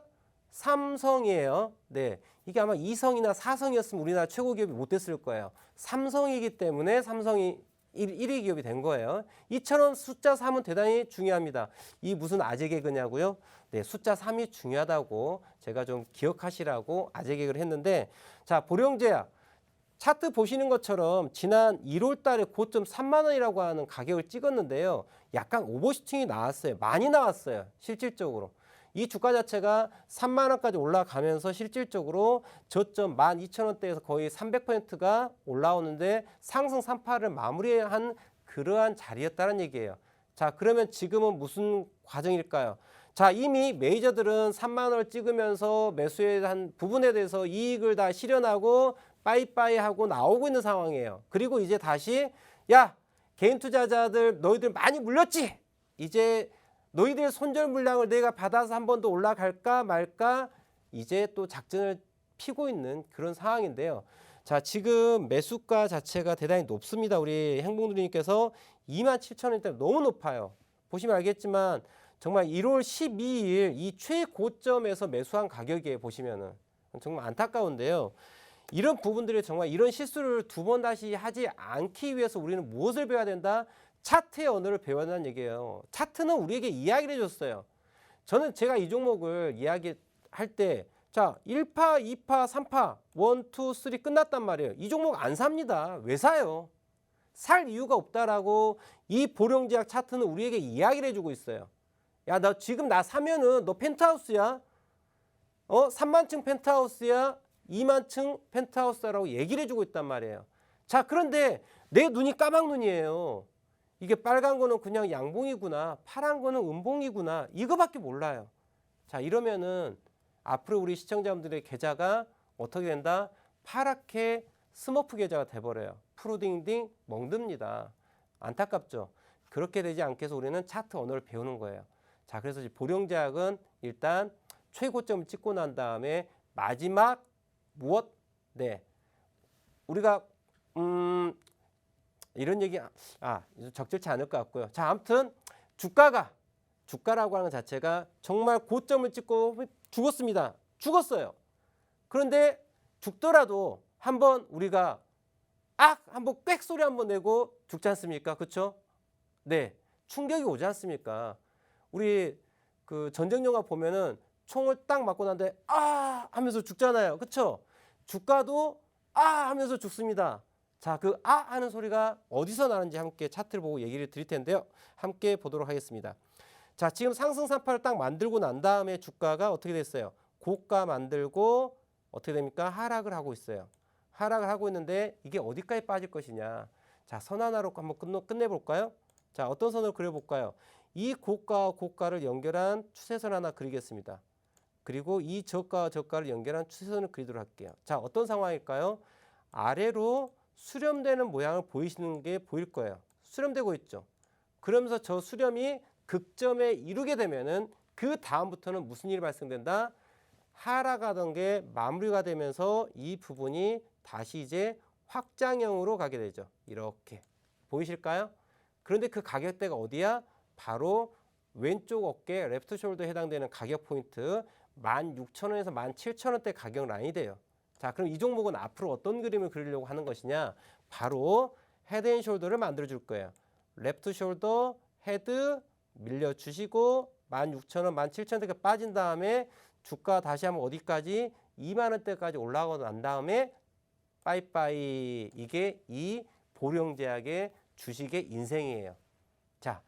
Speaker 1: 삼성이에요. 네, 이게 아마 2성이나 4성이었으면 우리나라 최고 기업이 못 됐을 거예요. 삼성이기 때문에 삼성이 1위 기업이 된 거예요. 이처럼 숫자 3은 대단히 중요합니다. 이 무슨 아재 개그냐고요? 네, 숫자 3이 중요하다고 제가 좀 기억하시라고 아재 개그를 했는데 자, 보령제약 차트 보시는 것처럼 지난 1월 달에 고점 3만 원이라고 하는 가격을 찍었는데요. 약간 오버슈팅이 나왔어요. 많이 나왔어요. 실질적으로. 이 주가 자체가 3만 원까지 올라가면서 실질적으로 저점 12,000원대에서 거의 300%가 올라오는데 상승 3파를 마무리한 그러한 자리였다는 얘기예요. 자, 그러면 지금은 무슨 과정일까요? 자, 이미 메이저들은 3만 원을 찍으면서 매수에 한 부분에 대해서 이익을 다 실현하고 빠이빠이 하고 나오고 있는 상황이에요. 그리고 이제 다시 야, 개인 투자자들 너희들 많이 물렸지? 이제 너희들 손절 물량을 내가 받아서 한 번 더 올라갈까 말까 이제 또 작전을 피고 있는 그런 상황인데요. 자, 지금 매수가 자체가 대단히 높습니다. 우리 행복누리님께서 27,000원대 너무 높아요. 보시면 알겠지만 정말 1월 12일 이 최고점에서 매수한 가격에 보시면은 정말 안타까운데요. 이런 부분들이 정말 이런 실수를 두 번 다시 하지 않기 위해서 우리는 무엇을 배워야 된다? 차트의 언어를 배워야 한다는 얘기예요. 차트는 우리에게 이야기를 해줬어요. 저는 제가 이 종목을 이야기할 때 자, 1파, 2파, 3파, 1, 2, 3 끝났단 말이에요. 이 종목 안 삽니다. 왜 사요? 살 이유가 없다라고 이 보령제약 차트는 우리에게 이야기를 해주고 있어요. 야, 너 지금 나 사면은 너 펜트하우스야? 3만 층 펜트하우스야? 2만 층 펜트하우스라고 얘기를 해주고 있단 말이에요. 자, 그런데 내 눈이 까막눈이에요. 이게 빨간 거는 그냥 양봉이구나, 파란 거는 음봉이구나, 이거밖에 몰라요. 자, 이러면은 앞으로 우리 시청자분들의 계좌가 어떻게 된다? 파랗게 스머프 계좌가 돼버려요. 푸르딩딩 멍듭니다. 안타깝죠? 그렇게 되지 않게 해서 우리는 차트 언어를 배우는 거예요. 자, 그래서 보령제약은 일단 최고점을 찍고 난 다음에 마지막 무엇? 네, 우리가 이런 얘기 적절치 않을 것 같고요. 자, 아무튼 주가라고 하는 자체가 정말 고점을 찍고 죽었습니다. 죽었어요. 그런데 죽더라도 한번 우리가 한번 꽥 소리 한번 내고 죽지 않습니까? 그렇죠? 네, 충격이 오지 않습니까? 우리 그 전쟁 영화 보면은 총을 딱 맞고 난데 하면서 죽잖아요. 그렇죠? 주가도 하면서 죽습니다. 자, 그 하는 소리가 어디서 나는지 함께 차트를 보고 얘기를 드릴 텐데요. 함께 보도록 하겠습니다. 자, 지금 상승 산파를 딱 만들고 난 다음에 주가가 어떻게 됐어요? 고가 만들고 어떻게 됩니까? 하락을 하고 있어요. 하락을 하고 있는데 이게 어디까지 빠질 것이냐. 자, 선 하나로 한번 끝내볼까요? 자, 어떤 선을 그려볼까요? 이 고가와 고가를 연결한 추세선 하나 그리겠습니다. 그리고 이 저가와 저가를 연결한 추세선을 그리도록 할게요. 자, 어떤 상황일까요? 아래로 수렴되는 모양을 보이시는 게 보일 거예요. 수렴되고 있죠. 그러면서 저 수렴이 극점에 이르게 되면은 그 다음부터는 무슨 일이 발생된다? 하락하던 게 마무리가 되면서 이 부분이 다시 이제 확장형으로 가게 되죠. 이렇게 보이실까요? 그런데 그 가격대가 어디야? 바로 왼쪽 어깨 레프트 숄더에 해당되는 가격 포인트 16,000원에서 17,000원대 가격 라인이 돼요. 자, 그럼 이 종목은 앞으로 어떤 그림을 그리려고 하는 것이냐? 바로 헤드 앤 숄더를 만들어 줄 거예요. 레프트 숄더, 헤드 밀려주시고 16,000원, 17,000원대가 빠진 다음에 주가 다시 한번 어디까지? 2만 원대까지 올라가고 난 다음에 빠이빠이. 이게 이 보령제약의 주식의 인생이에요. 자,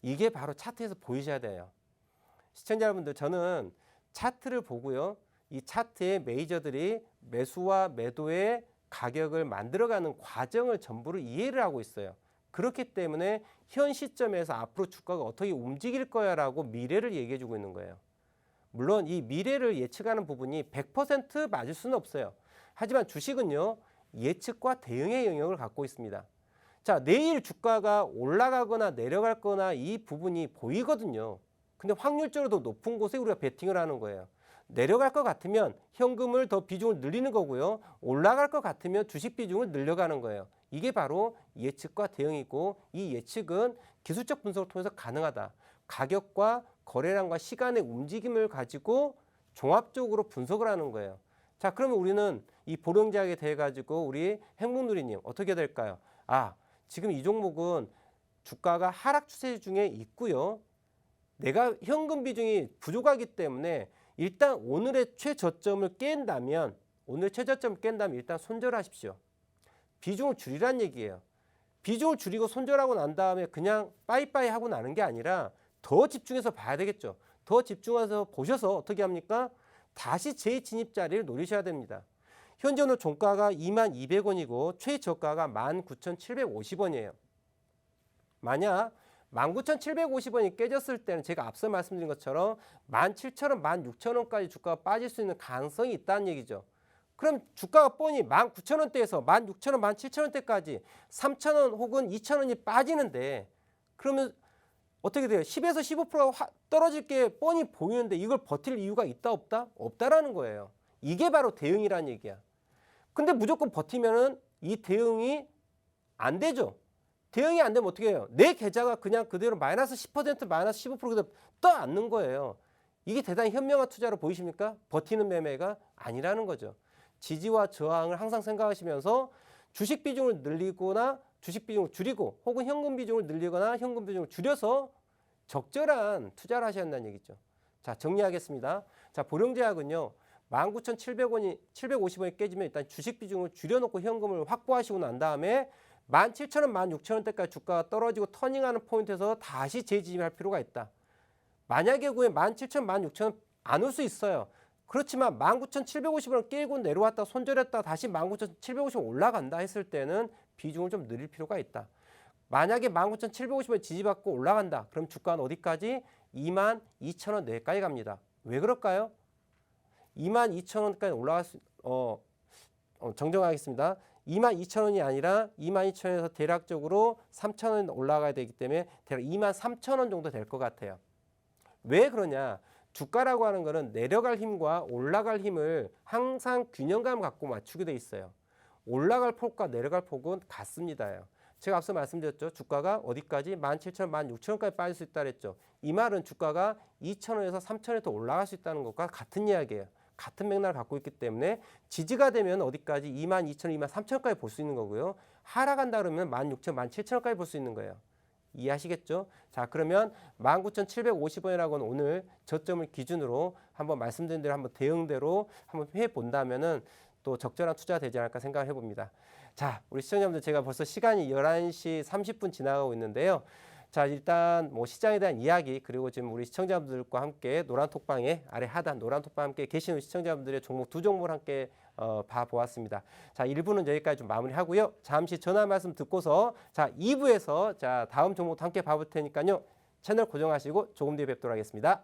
Speaker 1: 이게 바로 차트에서 보이셔야 돼요. 시청자 여러분들, 저는 차트를 보고요. 이 차트의 메이저들이 매수와 매도의 가격을 만들어가는 과정을 전부를 이해를 하고 있어요. 그렇기 때문에 현 시점에서 앞으로 주가가 어떻게 움직일 거야라고 미래를 얘기해 주고 있는 거예요. 물론 이 미래를 예측하는 부분이 100% 맞을 수는 없어요. 하지만 주식은요, 예측과 대응의 영역을 갖고 있습니다. 자, 내일 주가가 올라가거나 내려갈 거나 이 부분이 보이거든요. 근데 확률적으로 더 높은 곳에 우리가 베팅을 하는 거예요. 내려갈 것 같으면 현금을 더 비중을 늘리는 거고요. 올라갈 것 같으면 주식 비중을 늘려가는 거예요. 이게 바로 예측과 대응이고, 이 예측은 기술적 분석을 통해서 가능하다. 가격과 거래량과 시간의 움직임을 가지고 종합적으로 분석을 하는 거예요. 자, 그러면 우리는 이 보령제약에 대해 가지고 우리 행복누리님 어떻게 될까요? 지금 이 종목은 주가가 하락 추세 중에 있고요. 내가 현금 비중이 부족하기 때문에 일단 오늘의 최저점을 깬다면 일단 손절하십시오. 비중을 줄이란 얘기예요. 비중을 줄이고 손절하고 난 다음에 그냥 빠이빠이 하고 나는 게 아니라 더 집중해서 봐야 되겠죠. 더 집중해서 보셔서 어떻게 합니까? 다시 재진입 자리를 노리셔야 됩니다. 현재 오늘 종가가 22,200원이고 최저가가 19,750원이에요. 만약 19,750원이 깨졌을 때는 제가 앞서 말씀드린 것처럼 17,000원, 16,000원까지 주가가 빠질 수 있는 가능성이 있다는 얘기죠. 그럼 주가가 뻔히 19,000원대에서 16,000원, 17,000원대까지 3,000원 혹은 2,000원이 빠지는데, 그러면 어떻게 돼요? 10에서 15%가 떨어질 게 뻔히 보이는데 이걸 버틸 이유가 있다 없다? 없다라는 거예요. 이게 바로 대응이라는 얘기야. 근데 무조건 버티면은 이 대응이 안 되죠. 대응이 안 되면 어떻게 해요? 내 계좌가 그냥 그대로 마이너스 10%, 마이너스 15% 그대로 떠안는 거예요. 이게 대단히 현명한 투자로 보이십니까? 버티는 매매가 아니라는 거죠. 지지와 저항을 항상 생각하시면서 주식 비중을 늘리거나 주식 비중을 줄이고 혹은 현금 비중을 늘리거나 현금 비중을 줄여서 적절한 투자를 하셔야 한다는 얘기죠. 자, 정리하겠습니다. 자, 보령제약은요. 19,700원이 750원이 깨지면 일단 주식 비중을 줄여놓고 현금을 확보하시고 난 다음에 17,000원, 16,000원대까지 주가가 떨어지고 터닝하는 포인트에서 다시 재지입할 필요가 있다. 만약에 그에 17,000원, 16,000원 안 올 수 있어요. 그렇지만 19,750원을 깨고 내려왔다 손절했다 다시 19,750원 올라간다 했을 때는 비중을 좀 늘릴 필요가 있다. 만약에 19,750원 지지받고 올라간다. 그럼 주가는 어디까지? 22,000원 내까지 갑니다. 왜 그럴까요? 22,000원까지 올라갈 수 정정하겠습니다. 22,000원이 아니라 22,000원에서 대략적으로 3,000원 올라가야 되기 때문에 대략 23,000원 정도 될 것 같아요. 왜 그러냐? 주가라고 하는 것은 내려갈 힘과 올라갈 힘을 항상 균형감 갖고 맞추게 돼 있어요. 올라갈 폭과 내려갈 폭은 같습니다. 제가 앞서 말씀드렸죠. 주가가 어디까지? 17,000원, 16,000원까지 빠질 수 있다 그랬죠. 이 말은 주가가 2,000원에서 3,000원에 더 올라갈 수 있다는 것과 같은 이야기예요. 같은 맥락을 갖고 있기 때문에 지지가 되면 어디까지? 22,000원, 23,000원까지 볼 수 있는 거고요. 하락한다 그러면 16,000원, 17,000원까지 볼 수 있는 거예요. 이해하시겠죠? 자, 그러면 19,750원이라고는 오늘 저점을 기준으로 한번 말씀드린 대로 한번 대응대로 한번 해본다면은 또 적절한 투자가 되지 않을까 생각을 해봅니다. 자, 우리 시청자분들 제가 벌써 시간이 11시 30분 지나가고 있는데요. 자, 일단 뭐 시장에 대한 이야기 그리고 지금 우리 시청자분들과 함께 노란톡방에 아래 하단 노란톡방 함께 계시는 시청자분들의 종목 두 종목을 함께 봐보았습니다. 자, 1부는 여기까지 좀 마무리하고요. 잠시 전화 말씀 듣고서 자 2부에서 자 다음 종목도 함께 봐볼 테니까요. 채널 고정하시고 조금 뒤에 뵙도록 하겠습니다.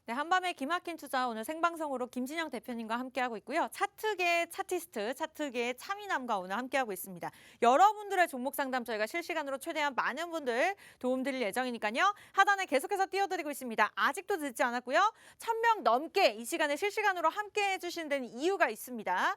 Speaker 2: 네, 한밤의 기막힌 투자 오늘 생방송으로 김진영 대표님과 함께하고 있고요. 차트계 차티스트, 차트계 차미남과 오늘 함께하고 있습니다. 여러분들의 종목 상담 저희가 실시간으로 최대한 많은 분들 도움드릴 예정이니까요. 하단에 계속해서 띄워드리고 있습니다. 아직도 늦지 않았고요. 1,000명 넘게 이 시간에 실시간으로 함께해 주시는 데는 이유가 있습니다.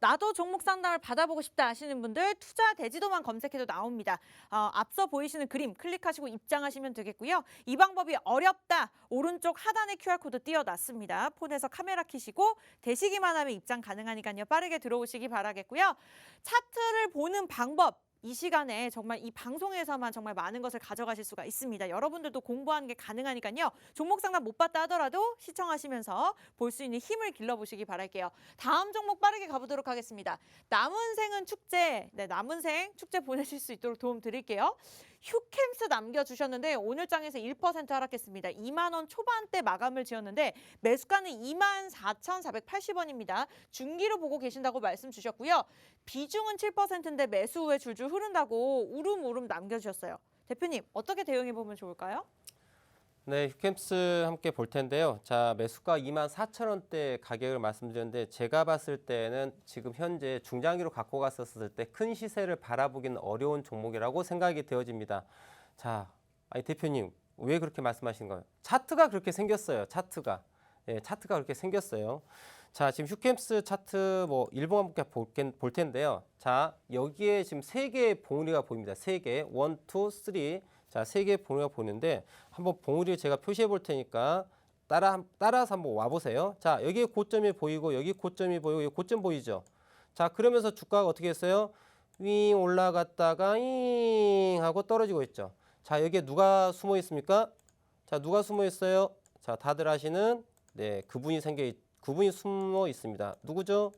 Speaker 2: 나도 종목 상담을 받아보고 싶다 하시는 분들 투자 대지도만 검색해도 나옵니다. 앞서 보이시는 그림 클릭하시고 입장하시면 되겠고요. 이 방법이 어렵다. 오른쪽 하단에 QR코드 띄워놨습니다. 폰에서 카메라 켜시고 되시기만 하면 입장 가능하니까요. 빠르게 들어오시기 바라겠고요. 차트를 보는 방법. 이 시간에 정말 이 방송에서만 정말 많은 것을 가져가실 수가 있습니다. 여러분들도 공부하는 게 가능하니까요. 종목 상담 못 봤다 하더라도 시청하시면서 볼 수 있는 힘을 길러보시기 바랄게요. 다음 종목 빠르게 가보도록 하겠습니다. 남은 생은 축제, 네, 남은 생 축제 보내실 수 있도록 도움 드릴게요. 휴캠스 남겨주셨는데 오늘 장에서 1% 하락했습니다. 2만 원 초반대 마감을 지었는데 매수가는 24,480원입니다. 중기로 보고 계신다고 말씀 주셨고요. 비중은 7%인데 매수 후에 줄줄 흐른다고 우름우름 남겨주셨어요. 대표님 어떻게 대응해보면 좋을까요?
Speaker 1: 네, 휴캠스 함께 볼 텐데요. 자, 매수가 24,000원대 가격을 말씀드렸는데 제가 봤을 때는 지금 현재 중장기로 갖고 갔었을 때 큰 시세를 바라보기는 어려운 종목이라고 생각이 되어집니다. 자, 아니 대표님 왜 그렇게 말씀하시는 거예요? 차트가 그렇게 생겼어요. 차트가. 예, 차트가 그렇게 생겼어요. 자, 지금 휴캠스 차트 뭐 일봉 함께 볼 텐데요. 자, 여기에 지금 3개의 봉우리가 보입니다. 3개. 1, 2, 3. 자, 3개의 봉우리가 보이는데 한번 봉우리 제가 표시해 볼 테니까 따라서 한번 와보세요. 자, 여기 고점이 보이고 여기 고점이 보이고 여기 고점 보이죠? 자, 그러면서 주가가 어떻게 했어요? 윙 올라갔다가 윙 하고 떨어지고 있죠. 자, 여기에 누가 숨어 있습니까? 자, 누가 숨어 있어요? 자, 다들 아시는 그분이 숨어 있습니다. 누구죠?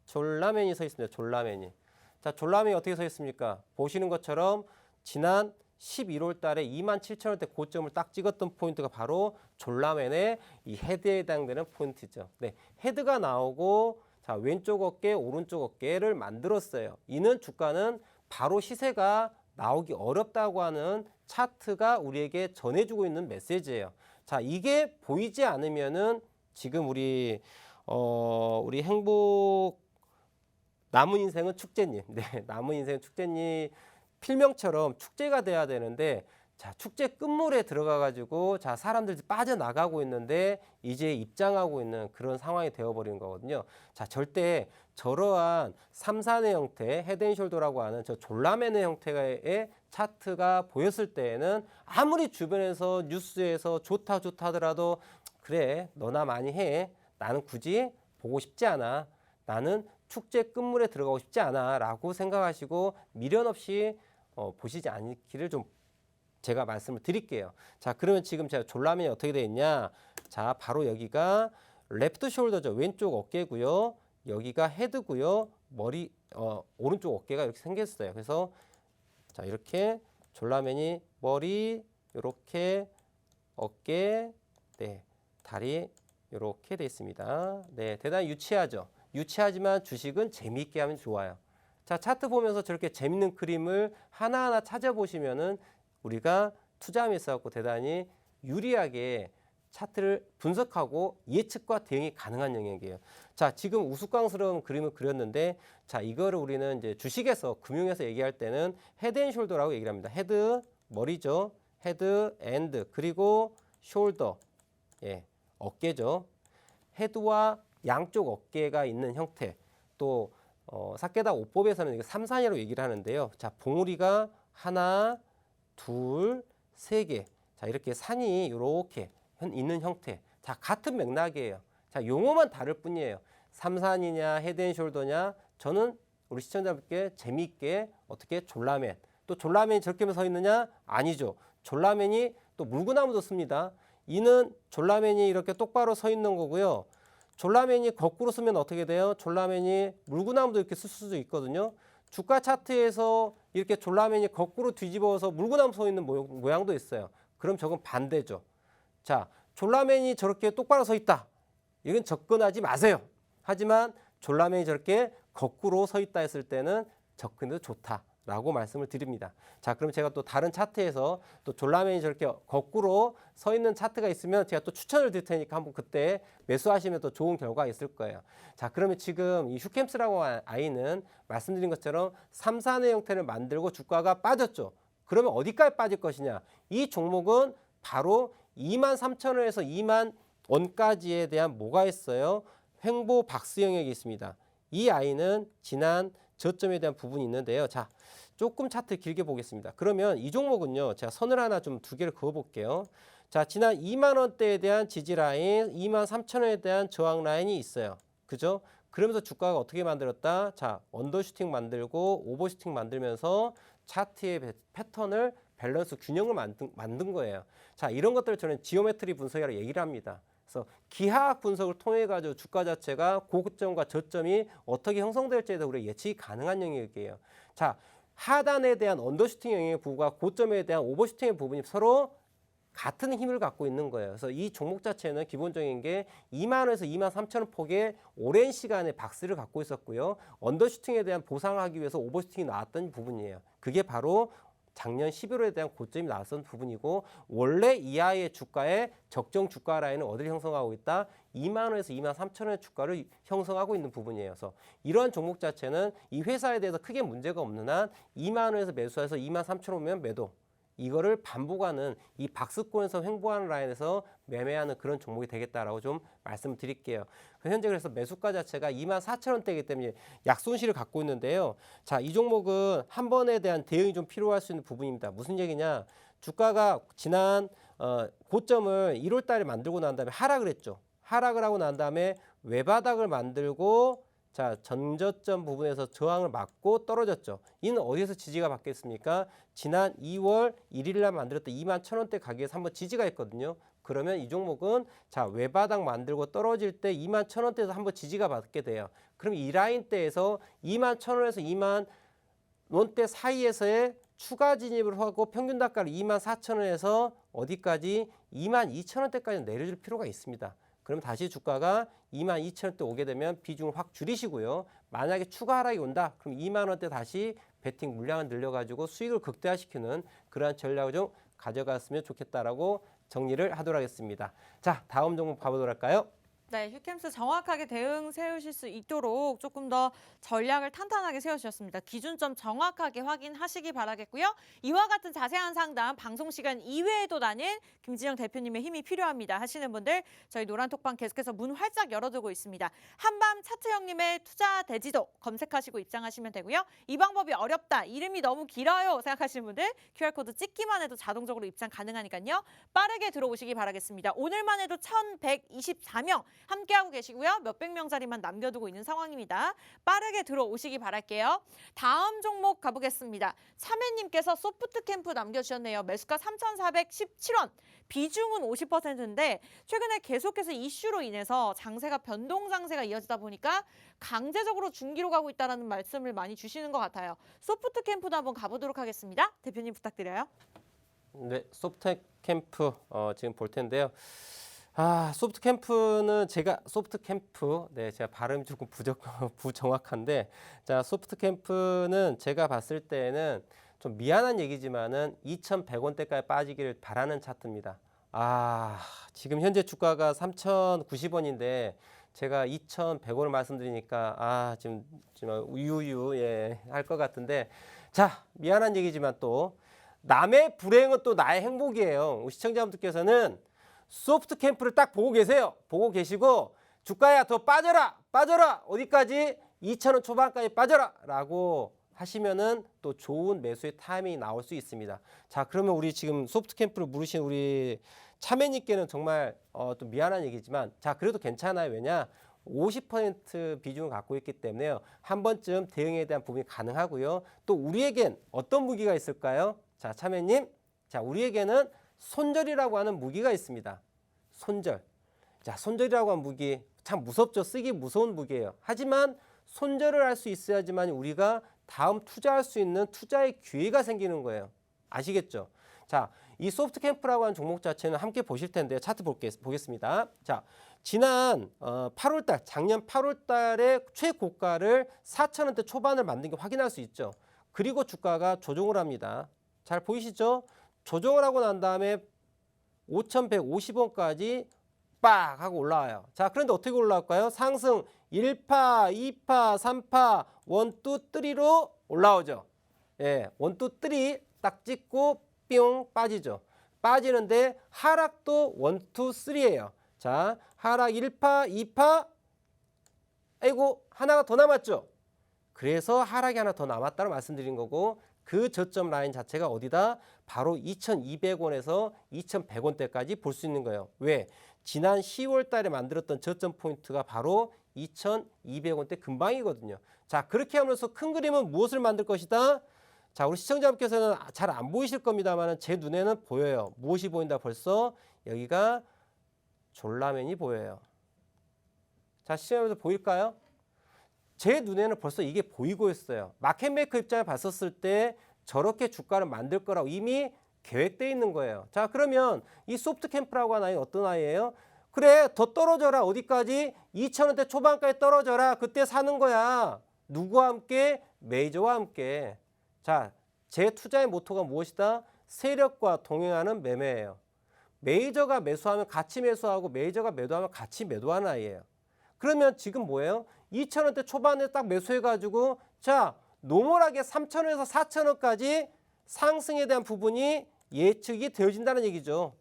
Speaker 1: 졸라맨이 서 있습니다. 졸라맨이. 자, 졸라맨이 어떻게 서 있습니까? 보시는 것처럼 지난 11월 달에 27,000원대 고점을 딱 찍었던 포인트가 바로 졸라맨의 이 헤드에 해당되는 포인트죠. 네, 헤드가 나오고 자, 왼쪽 어깨, 오른쪽 어깨를 만들었어요. 이는 주가는 바로 시세가 나오기 어렵다고 하는 차트가 우리에게 전해주고 있는 메시지예요. 자, 이게 보이지 않으면은 지금 우리 행복 남은 인생은 축제님, 네, 남은 인생은 축제님 필명처럼 축제가 돼야 되는데, 자, 축제 끝물에 들어가가지고 자, 사람들이 빠져나가고 있는데 이제 입장하고 있는 그런 상황이 되어버리는 거거든요. 자, 절대 저러한 3산의 형태, 헤드앤숄더라고 하는 저 졸라맨의 형태의 차트가 보였을 때에는 아무리 주변에서 뉴스에서 좋다 하더라도 그래, 너나 많이 해. 나는 굳이 보고 싶지 않아. 나는 축제 끝물에 들어가고 싶지 않아 라고 생각하시고 미련 없이 보시지 않기를 좀 제가 말씀을 드릴게요. 자, 그러면 지금 제가 졸라맨이 어떻게 되어 있냐? 자, 바로 여기가 레프트 숄더죠. 왼쪽 어깨고요. 여기가 헤드고요. 오른쪽 어깨가 이렇게 생겼어요. 그래서 자, 이렇게 졸라맨이 머리 이렇게 어깨 네, 다리 이렇게 되어 있습니다. 네, 대단히 유치하죠. 유치하지만 주식은 재미있게 하면 좋아요. 자, 차트 보면서 저렇게 재밌는 그림을 하나하나 찾아보시면은 우리가 투자함에 있어서 대단히 유리하게 차트를 분석하고 예측과 대응이 가능한 영역이에요. 자, 지금 우스꽝스러운 그림을 그렸는데, 자, 이거를 우리는 이제 주식에서 금융에서 얘기할 때는 헤드앤숄더라고 얘기를 합니다. 헤드 머리죠. 헤드 앤드 그리고 숄더 예, 어깨죠. 헤드와 양쪽 어깨가 있는 형태. 또 사케다 5법에서는 이게 3산이라고 얘기를 하는데요. 자, 봉우리가 하나, 둘, 세 개. 자, 이렇게 산이 이렇게 있는 형태. 자, 같은 맥락이에요. 자, 용어만 다를 뿐이에요. 3산이냐 헤드앤숄더냐. 저는 우리 시청자분께 재미있게 어떻게 졸라맨. 또 졸라맨이 저렇게 서 있느냐? 아니죠. 졸라맨이 또 물구나무도 씁니다. 이는 졸라맨이 이렇게 똑바로 서 있는 거고요. 졸라맨이 거꾸로 쓰면 어떻게 돼요? 졸라맨이 물구나무도 이렇게 쓸 수도 있거든요. 주가 차트에서 이렇게 졸라맨이 거꾸로 뒤집어서 물구나무 서 있는 모양도 있어요. 그럼 저건 반대죠. 자, 졸라맨이 저렇게 똑바로 서 있다. 이건 접근하지 마세요. 하지만 졸라맨이 저렇게 거꾸로 서 있다 했을 때는 접근도 좋다라고 말씀을 드립니다. 자, 그럼 제가 또 다른 차트에서 또 졸라맨이 저렇게 거꾸로 서 있는 차트가 있으면 제가 또 추천을 드릴 테니까 한번 그때 매수하시면 또 좋은 결과가 있을 거예요. 자, 그러면 지금 이 슈캠스라고 아이는 말씀드린 것처럼 3산의 형태를 만들고 주가가 빠졌죠. 그러면 어디까지 빠질 것이냐? 이 종목은 바로 23,000원에서 2만 원까지에 대한 뭐가 있어요? 횡보 박스 영역이 있습니다. 이 아이는 지난 저점에 대한 부분이 있는데요. 자, 조금 차트 길게 보겠습니다. 그러면 이 종목은요, 제가 선을 하나 좀 두 개를 그어 볼게요. 자, 지난 2만 원대에 대한 지지 라인, 23,000원에 대한 저항 라인이 있어요. 그죠? 그러면서 주가가 어떻게 만들었다? 자, 언더슈팅 만들고 오버슈팅 만들면서 차트의 패턴을 밸런스 균형을 만든 거예요. 자, 이런 것들을 저는 지오메트리 분석이라고 얘기를 합니다. 그래서 기하학 분석을 통해 가지고 주가 자체가 고점과 저점이 어떻게 형성될지에 대해서 우리가 예측이 가능한 영역이에요. 자, 하단에 대한 언더슈팅 영역의 부분과 고점에 대한 오버슈팅의 부분이 서로 같은 힘을 갖고 있는 거예요. 그래서 이 종목 자체는 기본적인 게 2만 원에서 2만 3천 원 폭의 오랜 시간의 박스를 갖고 있었고요. 언더슈팅에 대한 보상을 하기 위해서 오버슈팅이 나왔던 부분이에요. 그게 바로 작년 11월에 대한 고점이 나왔던 부분이고, 원래 이하의 주가의 적정 주가 라인은 어디를 형성하고 있다? 2만 원에서 2만 3천 원의 주가를 형성하고 있는 부분이에요. 그래서 이러한 종목 자체는 이 회사에 대해서 크게 문제가 없는 한 2만 원에서 매수해서 2만 3천 원이면 매도. 이거를 반복하는 이 박스권에서 횡보하는 라인에서 매매하는 그런 종목이 되겠다라고 좀 말씀을 드릴게요. 현재 그래서 매수가 자체가 24,000원대이기 때문에 약손실을 갖고 있는데요. 자, 이 종목은 한 번에 대한 대응이 좀 필요할 수 있는 부분입니다. 무슨 얘기냐? 주가가 지난 고점을 1월 달에 만들고 난 다음에 하락을 했죠. 하락을 하고 난 다음에 외바닥을 만들고 자, 전저점 부분에서 저항을 맞고 떨어졌죠. 이는 어디서 지지가 받겠습니까? 지난 2월 1일 날 만들었던 21,000원대 가격에서 한번 지지가 있거든요. 그러면 이 종목은 자, 외바닥 만들고 떨어질 때 21,000원대에서 한번 지지가 받게 돼요. 그럼 이 라인대에서 21,000원에서 20,000원대 사이에서의 추가 진입을 하고 평균 단가를 24,000원에서 어디까지 22,000원대까지 내려줄 필요가 있습니다. 그럼 다시 주가가 22,000원대 오게 되면 비중을 확 줄이시고요. 만약에 추가 하락이 온다. 그럼 2만 원대 다시 베팅 물량을 늘려가지고 수익을 극대화시키는 그러한 전략을 좀 가져갔으면 좋겠다라고 정리를 하도록 하겠습니다. 자, 다음 종목 봐보도록 할까요?
Speaker 2: 네, 휴캠스 정확하게 대응 세우실 수 있도록 조금 더 전략을 탄탄하게 세우셨습니다. 기준점 정확하게 확인하시기 바라겠고요. 이와 같은 자세한 상담 방송 시간 이외에도 나는 김진영 대표님의 힘이 필요합니다 하시는 분들 저희 노란톡방 계속해서 문 활짝 열어두고 있습니다. 한밤 차트 형님의 투자 대지도 검색하시고 입장하시면 되고요. 이 방법이 어렵다, 이름이 너무 길어요 생각하시는 분들 QR코드 찍기만 해도 자동적으로 입장 가능하니까요. 빠르게 들어오시기 바라겠습니다. 오늘만 해도 1,124명 함께하고 계시고요. 몇백 명 자리만 남겨두고 있는 상황입니다. 빠르게 들어오시기 바랄게요. 다음 종목 가보겠습니다. 참외님께서 소프트 캠프 남겨주셨네요. 매수가 3,417원. 비중은 50%인데 최근에 계속해서 이슈로 인해서 장세가 변동 장세가 이어지다 보니까 강제적으로 중기로 가고 있다는 말씀을 많이 주시는 것 같아요. 소프트 캠프도 한번 가보도록 하겠습니다. 대표님 부탁드려요.
Speaker 1: 네, 소프트 캠프 지금 볼 텐데요. 소프트 캠프는 제가 발음이 조금 부정확한데, 자, 소프트 캠프는 제가 봤을 때는 좀 미안한 얘기지만은 2,100원대까지 빠지기를 바라는 차트입니다. 지금 현재 주가가 3,090원인데 제가 2,100원을 말씀드리니까 지금 우유유 할 것 같은데, 자, 미안한 얘기지만 또 남의 불행은 또 나의 행복이에요. 시청자분들께서는 소프트 캠프를 딱 보고 계세요. 보고 계시고 주가야 더 빠져라 어디까지 2,000원 초반까지 빠져라 라고 하시면은 또 좋은 매수의 타이밍이 나올 수 있습니다. 자, 그러면 우리 지금 소프트 캠프를 물으신 우리 참외님께는 정말 또 미안한 얘기지만 자, 그래도 괜찮아요. 왜냐? 50% 비중을 갖고 있기 때문에요. 한 번쯤 대응에 대한 부분이 가능하고요. 또 우리에겐 어떤 무기가 있을까요? 자, 참외님. 자, 우리에게는 손절이라고 하는 무기가 있습니다. 손절. 자, 손절이라고 하는 무기 참 무섭죠. 쓰기 무서운 무기예요. 하지만 손절을 할 수 있어야지만 우리가 다음 투자할 수 있는 투자의 기회가 생기는 거예요. 아시겠죠? 자, 이 소프트 캠프라고 하는 종목 자체는 함께 보실 텐데 차트 보겠습니다. 자, 지난 8월달, 작년 8월달에 최고가를 4,000원대 초반을 만든 게 확인할 수 있죠. 그리고 주가가 조정을 합니다. 잘 보이시죠? 조정을 하고 난 다음에 5,150원까지 빡 하고 올라와요. 자, 그런데 어떻게 올라올까요? 상승 1파, 2파, 3파, 1, 2, 3로 올라오죠. 예, 1, 2, 3 딱 찍고 뿅 빠지죠. 빠지는데 하락도 1, 2, 3예요. 자, 하락 1파, 2파, 아이고 하나가 더 남았죠. 그래서 하락이 하나 더 남았다고 말씀드린 거고 그 저점 라인 자체가 어디다? 바로 2,200원에서 2,100원대까지 볼 수 있는 거예요. 왜? 지난 10월 달에 만들었던 저점 포인트가 바로 2,200원대 근방이거든요. 자, 그렇게 하면서 큰 그림은 무엇을 만들 것이다? 자, 우리 시청자분께서는 잘 안 보이실 겁니다만 제 눈에는 보여요. 무엇이 보인다? 벌써 여기가 졸라맨이 보여요. 자, 시청자분들 보일까요? 제 눈에는 벌써 이게 보이고 있어요. 마켓메이커 입장을 봤었을 때 저렇게 주가를 만들 거라고 이미 계획되어 있는 거예요. 자, 그러면 이 소프트 캠프라고 하는 아이는 어떤 아이예요? 그래, 더 떨어져라. 어디까지? 2,000원대 초반까지 떨어져라. 그때 사는 거야. 누구와 함께? 메이저와 함께. 자, 제 투자의 모토가 무엇이다? 세력과 동행하는 매매예요. 메이저가 매수하면 같이 매수하고 메이저가 매도하면 같이 매도하는 아이예요. 그러면 지금 뭐예요? 2,000원대 초반에 딱 매수해가지고 자, 노멀하게 3,000원에서 4,000원까지 상승에 대한 부분이 예측이 되어진다는 얘기죠.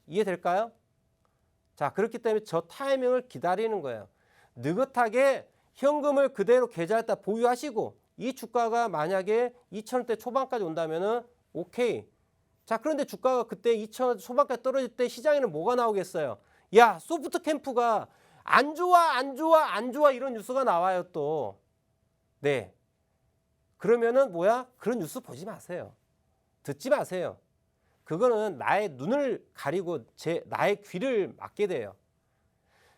Speaker 1: 이해될까요? 자, 그렇기 때문에 저 타이밍을 기다리는 거예요. 느긋하게 현금을 그대로 계좌에다 보유하시고 이 주가가 만약에 2,000원대 초반까지 온다면은 오케이. 자, 그런데 주가가 그때 2,000원 초반까지 떨어질 때 시장에는 뭐가 나오겠어요? 야, 소프트캠프가 안 좋아, 안 좋아, 안 좋아 이런 뉴스가 나와요 또. 네. 그러면은 뭐야? 그런 뉴스 보지 마세요. 듣지 마세요. 그거는 나의 눈을 가리고 나의 귀를 막게 돼요.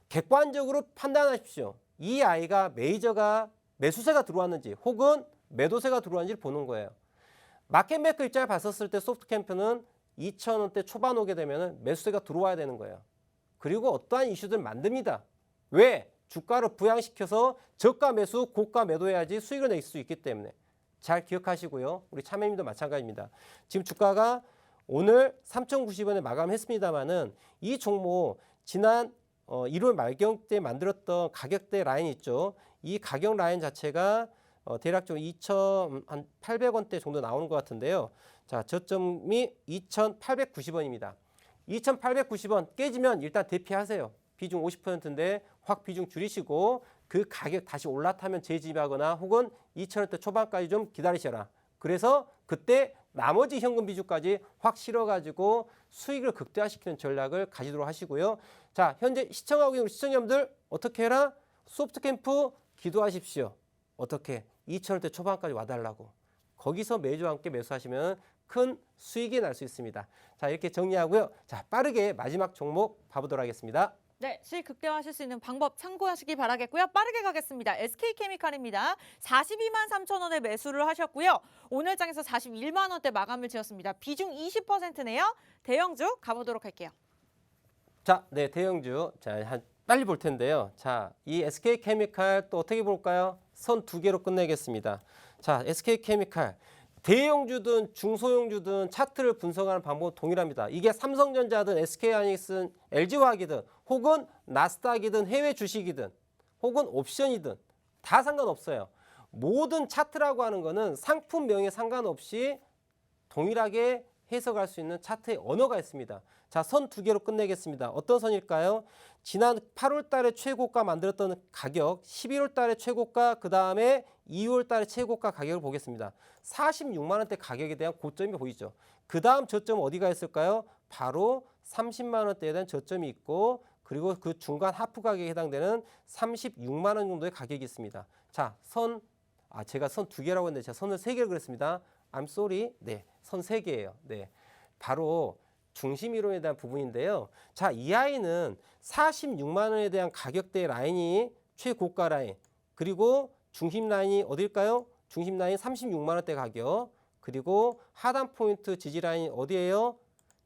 Speaker 1: 객관적으로 판단하십시오. 이 아이가 메이저가 매수세가 들어왔는지 혹은 매도세가 들어왔는지를 보는 거예요. 마켓메이커 입장을 봤었을 때 소프트캠프는 2,000원대 초반 오게 되면 매수세가 들어와야 되는 거예요. 그리고 어떠한 이슈들 만듭니다. 왜? 주가를 부양시켜서 저가 매수, 고가 매도해야지 수익을 낼 수 있기 때문에. 잘 기억하시고요. 우리 참여님도 마찬가지입니다. 지금 주가가 오늘 3,090원에 마감했습니다만은 이 종목 지난 1월 말경 때 만들었던 가격대 라인 있죠. 이 가격 라인 자체가 대략적으로 2,800원대 정도 나오는 것 같은데요. 자, 저점이 2,890원입니다. 2,890원 깨지면 일단 대피하세요. 비중 50%인데 확 비중 줄이시고 그 가격 다시 올라타면 재집하거나 혹은 2,000원대 초반까지 좀 기다리셔라. 그래서 그때 나머지 현금 비중까지 확 실어가지고 수익을 극대화시키는 전략을 가지도록 하시고요. 자, 현재 시청하고 있는 시청자분들 어떻게 해라? 소프트캠프 기도하십시오. 어떻게? 2,000원대 초반까지 와달라고. 거기서 매주와 함께 매수하시면 큰 수익이 날 수 있습니다. 자, 이렇게 정리하고요. 자, 빠르게 마지막 종목 봐보도록 하겠습니다.
Speaker 2: 네, 수익 극대화하실 수 있는 방법 참고하시기 바라겠고요. 빠르게 가겠습니다. SK케미칼입니다. 42만 3천 원에 매수를 하셨고요. 오늘 장에서 41만 원대 마감을 지었습니다. 비중 20%네요. 대형주 가보도록 할게요.
Speaker 1: 자, 네, 대형주. 자, 빨리 볼 텐데요. 자, 이 SK케미칼 또 어떻게 볼까요? 선 두 개로 끝내겠습니다. 자, SK케미칼. 대형주든 중소형주든 차트를 분석하는 방법은 동일합니다. 이게 삼성전자든 SK하이닉스든 LG화학이든 혹은 나스닥이든 해외 주식이든 혹은 옵션이든 다 상관없어요. 모든 차트라고 하는 거는 상품명에 상관없이 동일하게 해석할 수 있는 차트의 언어가 있습니다. 자, 선 두 개로 끝내겠습니다. 어떤 선일까요? 지난 8월 달에 최고가 만들었던 가격, 11월 달에 최고가, 그 다음에 2월 달에 최고가 가격을 보겠습니다. 46만 원대 가격에 대한 고점이 보이죠. 그 다음 저점은 어디가 있을까요? 바로 30만 원대에 대한 저점이 있고 그리고 그 중간 하프 가격에 해당되는 36만 원 정도의 가격이 있습니다. 자, 제가 선 두 개라고 했는데 제가 선을 세 개를 그렸습니다. I'm sorry. 네, 선 세 개예요. 네, 바로 중심 이론에 대한 부분인데요. 자, 이 아이는 46만 원에 대한 가격대 라인이 최고가 라인, 그리고 중심 라인이 어딜까요? 중심 라인 36만 원대 가격, 그리고 하단 포인트 지지 라인 어디예요?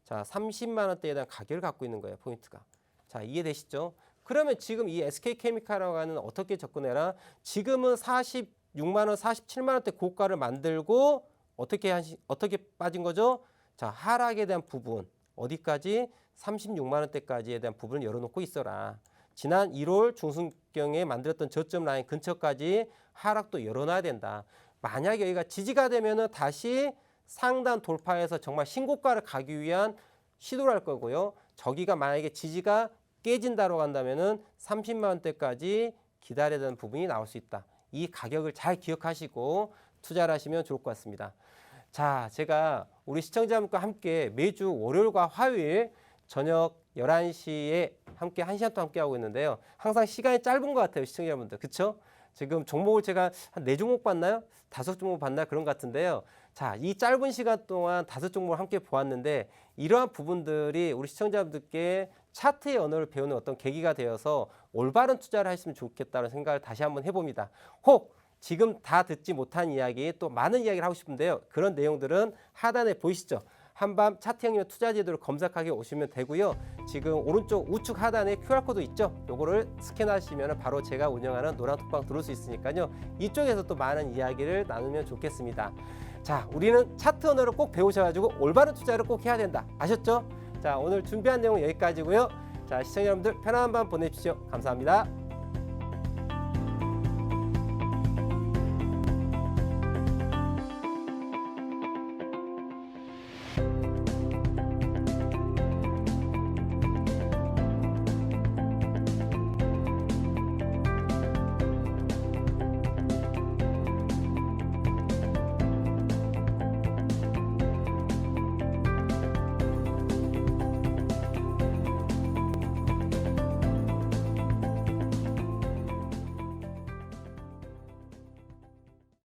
Speaker 1: 자, 30만 원대에 대한 가격을 갖고 있는 거예요, 포인트가. 자, 이해되시죠? 그러면 지금 이 SK케미칼이라고 하는 어떻게 접근해라? 지금은 46만 원, 47만 원대 고가를 만들고 어떻게 빠진 거죠? 자, 하락에 대한 부분 어디까지? 36만 원대까지에 대한 부분을 열어놓고 있어라. 지난 1월 중순경에 만들었던 저점 라인 근처까지 하락도 열어놔야 된다. 만약에 여기가 지지가 되면은 다시 상단 돌파해서 정말 신고가를 가기 위한 시도를 할 거고요. 저기가 만약에 지지가 깨진다고 한다면은 30만 원대까지 기다려야 되는 부분이 나올 수 있다. 이 가격을 잘 기억하시고 투자를 하시면 좋을 것 같습니다. 자, 제가 우리 시청자분과 함께 매주 월요일과 화요일 저녁 11시에 함께 1시간 동안 함께 하고 있는데요. 항상 시간이 짧은 것 같아요, 시청자분들. 그렇죠? 지금 종목을 제가 한 4종목 봤나요? 5종목 봤나 그런 것 같은데요. 자, 이 짧은 시간 동안 5종목을 함께 보았는데 이러한 부분들이 우리 시청자분들께 차트의 언어를 배우는 어떤 계기가 되어서 올바른 투자를 했으면 좋겠다는 생각을 다시 한번 해봅니다. 혹 지금 다 듣지 못한 이야기, 또 많은 이야기를 하고 싶은데요. 그런 내용들은 하단에 보이시죠? 한밤 차트형님의 투자 제도를 검색하게 오시면 되고요. 지금 오른쪽 우측 하단에 QR코드 있죠? 요거를 스캔하시면 바로 제가 운영하는 노란톡방 들어올 수 있으니까요. 이쪽에서 또 많은 이야기를 나누면 좋겠습니다. 자, 우리는 차트 언어를 꼭 배우셔가지고 올바른 투자를 꼭 해야 된다. 아셨죠? 자, 오늘 준비한 내용은 여기까지고요. 자, 시청자 여러분들 편안한 밤 보내십시오. 감사합니다.